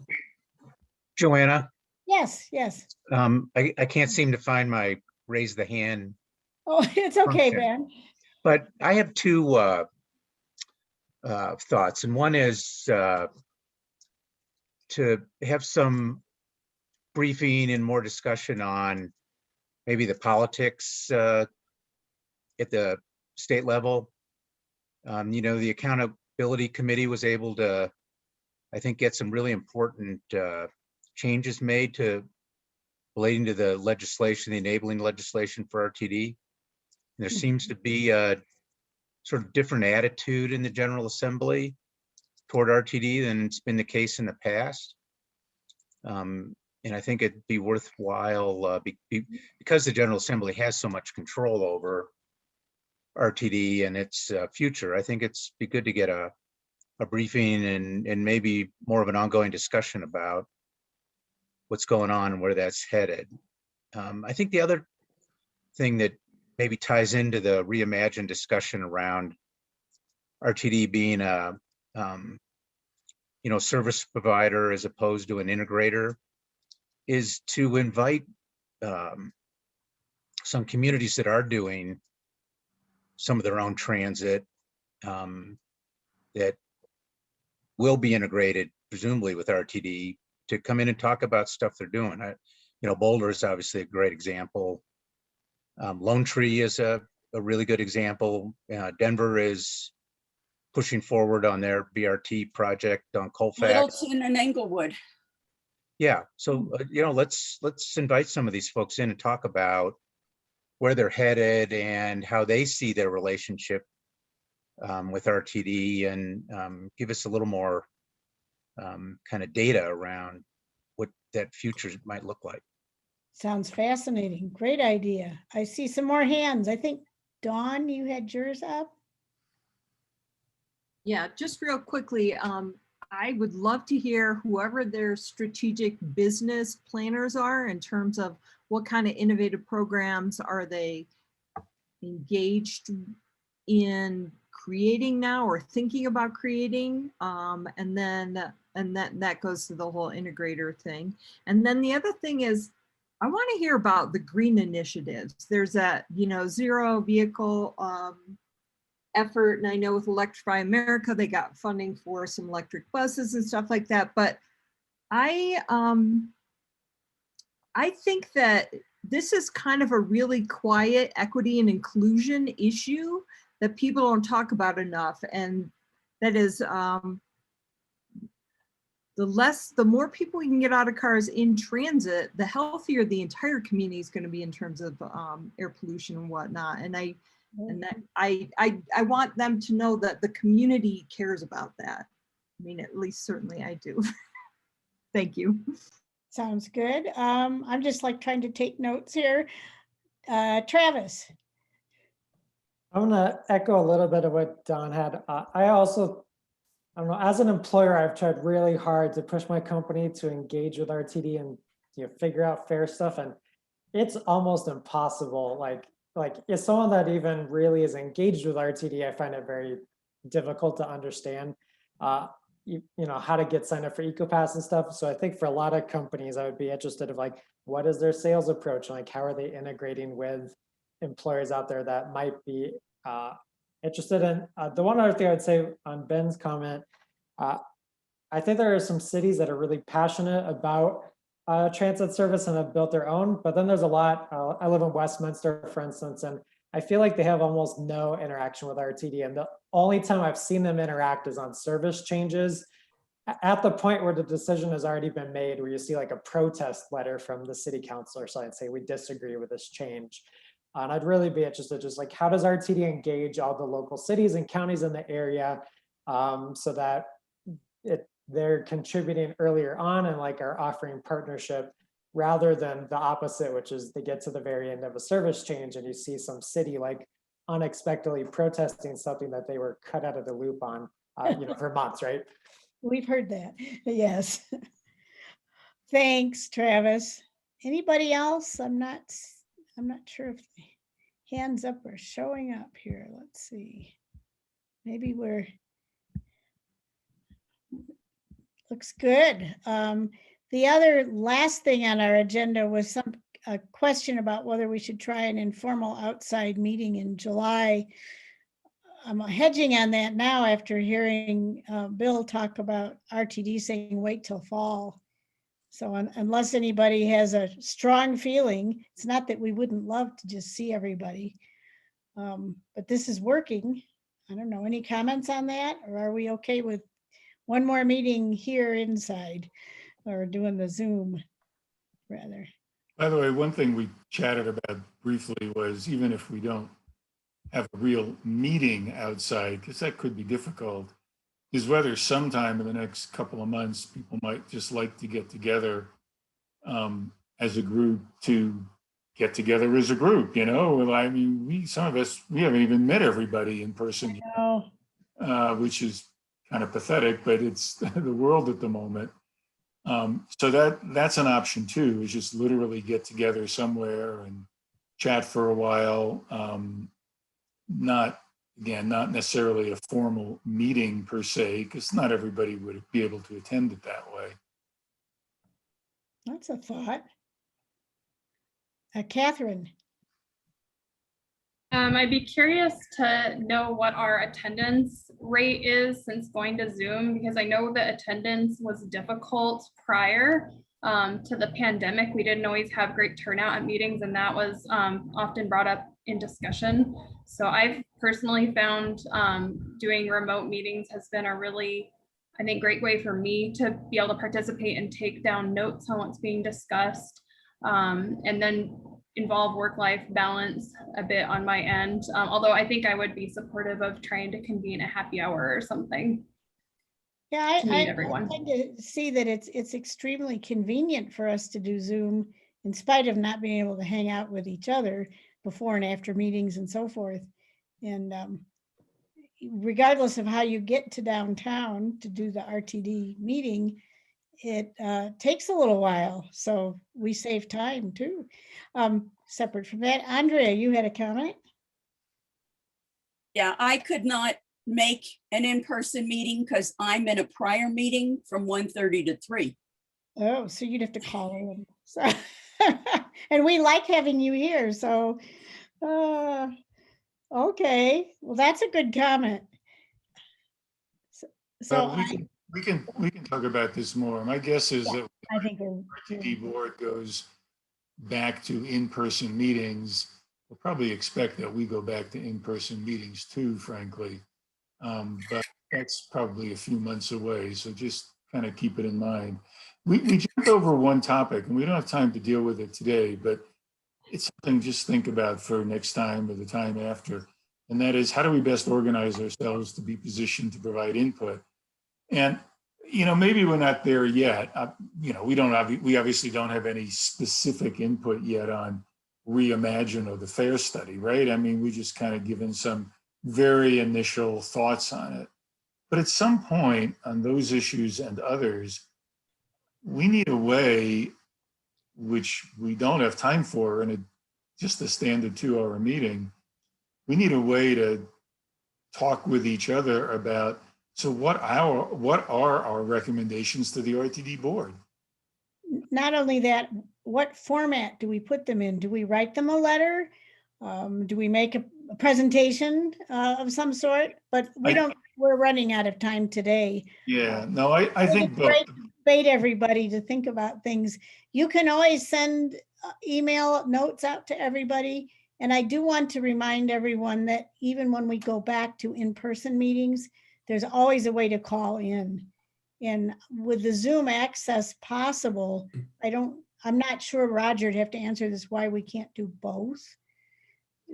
Joanna, yes. I can't seem to find my raise the hand, Oh, it's okay, function. Ben. but I have two thoughts. And one is to have some briefing and more discussion on maybe the politics at the state level. The accountability committee was able to, I think, get some really important changes made to relating to the legislation, the enabling legislation for RTD. And there seems to be a sort of different attitude in the General Assembly toward RTD than it's been the case in the past. And I think it'd be worthwhile because the General Assembly has so much control over RTD and its future. I think it's be good to get a briefing and maybe more of an ongoing discussion about what's going on and where that's headed. I think the other thing that maybe ties into the Reimagine discussion around RTD being a service provider as opposed to an integrator is to invite some communities that are doing some of their own transit that will be integrated presumably with RTD to come in and talk about stuff they're doing. Boulder is obviously a great example. Lone Tree is a really good example. Denver is pushing forward on their BRT project on Colfax. Littleton and Englewood. Yeah, so let's invite some of these folks in and talk about where they're headed and how they see their relationship with RTD, and give us a little more kind of data around what that future might look like. Sounds fascinating. Great idea. I see some more hands. I think, Dawn, you had yours up. Yeah, just real quickly, I would love to hear whoever their strategic business planners are in terms of what kind of innovative programs are they engaged in creating now or thinking about creating, and that goes to the whole integrator thing. And then the other thing is, I want to hear about the green initiatives. There's that zero vehicle effort, and I know with Electrify America they got funding for some electric buses and stuff like that. But I think that this is kind of a really quiet equity and inclusion issue that people don't talk about enough, and that is the more people we can get out of cars in transit, the healthier the entire community is going to be in terms of air pollution and whatnot. And I want them to know that the community cares about that. I mean, at least certainly I do. Thank you. Sounds good. I'm just trying to take notes here. Travis. I'm gonna echo a little bit of what Don had. I also, I don't know, as an employer, I've tried really hard to push my company to engage with RTD and figure out fair stuff, and it's almost impossible. Like if someone that even really is engaged with RTD, I find it very difficult to understand. You know, how to get signed up for EcoPass and stuff. So I think for a lot of companies, I would be interested of like, what is their sales approach? Like, how are they integrating with employers out there that might be interested in? The one other thing I would say on Ben's comment, I think there are some cities that are really passionate about transit service and have built their own, but then there's a lot, I live in Westminster, for instance, and I feel like they have almost no interaction with RTD. And the only time I've seen them interact is on service changes at the point where the decision has already been made, where you see like a protest letter from the city councilor side say, we disagree with this change. And I'd really be interested, just like, how does RTD engage all the local cities and counties in the area so that they're contributing earlier on and like are offering partnership, rather than the opposite, which is they get to the very end of a service change and you see some city like unexpectedly protesting something that they were cut out of the loop on, for months, right? We've heard that, yes. Thanks, Travis. Anybody else? I'm not sure if the hands up are showing up here. Let's see. Maybe looks good. The other last thing on our agenda was a question about whether we should try an informal outside meeting in July. I'm hedging on that now after hearing Bill talk about RTD saying wait till fall. So unless anybody has a strong feeling, it's not that we wouldn't love to just see everybody, but this is working. I don't know, any comments on that? Or are we okay with one more meeting here inside, or doing the Zoom rather? By the way, one thing we chatted about briefly was, even if we don't have a real meeting outside, because that could be difficult, is whether sometime in the next couple of months, people might just like to get together as a group to get together as a group, I mean, some of us, we haven't even met everybody in person, which is kind of pathetic, but it's the world at the moment. So that's an option too, is just literally get together somewhere and chat for a while. Not necessarily a formal meeting per se, because not everybody would be able to attend it that way. That's a thought. Catherine. I'd be curious to know what our attendance rate is since going to Zoom, because I know that attendance was difficult prior to the pandemic. We didn't always have great turnout at meetings, and that was often brought up in discussion. So I've personally found doing remote meetings has been a really, I think, great way for me to be able to participate and take down notes on what's being discussed, and then involve work-life balance a bit on my end. Although I think I would be supportive of trying to convene a happy hour or something. Yeah, to meet everyone. I tend to see that it's extremely convenient for us to do Zoom in spite of not being able to hang out with each other before and after meetings and so forth. And regardless of how you get to downtown to do the RTD meeting, it takes a little while, so we save time too. Separate from that, Andrea, you had a comment? Yeah, I could not make an in-person meeting because I'm in a prior meeting from 1:30 to 3. Oh, so you'd have to call in. So, and we like having you here, so okay, well, that's a good comment. So we can talk about this more. My guess is that I think the RTD board goes back to in-person meetings, we'll probably expect that we go back to in-person meetings too, frankly. But that's probably a few months away, so just kind of keep it in mind. We jumped over one topic, and we don't have time to deal with it today, but it's something just think about for next time or the time after, and that is, how do we best organize ourselves to be positioned to provide input? And maybe we're not there yet. We obviously don't have any specific input yet on Reimagine or the FAIR study, right? I mean, we just kind of given some very initial thoughts on it. But at some point on those issues and others, we need a way, which we don't have time for in just a standard 2-hour meeting. We need a way to talk with each other about, so what are our recommendations to the RTD board? Not only that, what format do we put them in? Do we write them a letter? Do we make a presentation of some sort? But we're running out of time today. Yeah, no, I think both. Great to bait everybody to think about things. You can always send email notes out to everybody. And I do want to remind everyone that even when we go back to in-person meetings, there's always a way to call in. And with the Zoom access possible, I'm not sure, Roger, to have to answer this, why we can't do both.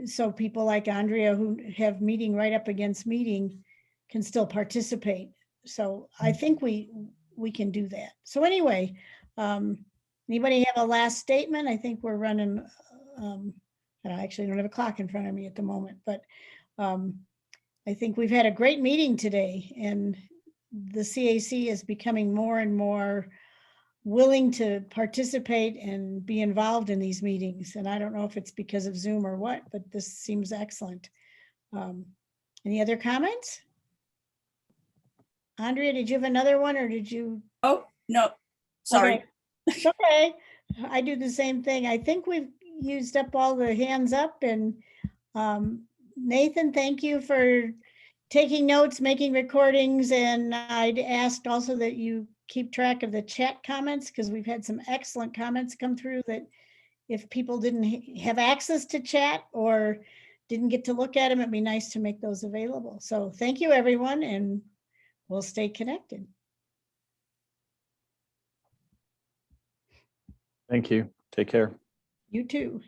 So people like Andrea who have meeting right up against meeting can still participate. So I think we can do that. So anyway, anybody have a last statement? I think we're running, I actually don't have a clock in front of me at the moment, but I think we've had a great meeting today, and the CAC is becoming more and more willing to participate and be involved in these meetings. And I don't know if it's because of Zoom or what, but this seems excellent. Any other comments? Andrea, did you have another one, or did you? Oh, no, sorry. Okay. It's okay. I do the same thing. I think we've used up all the hands up, and Nathan, thank you for taking notes, making recordings, and I'd asked also that you keep track of the chat comments, because we've had some excellent comments come through that if people didn't have access to chat or didn't get to look at them, it'd be nice to make those available. So thank you, everyone, and we'll stay connected. Thank you. Take care. You too.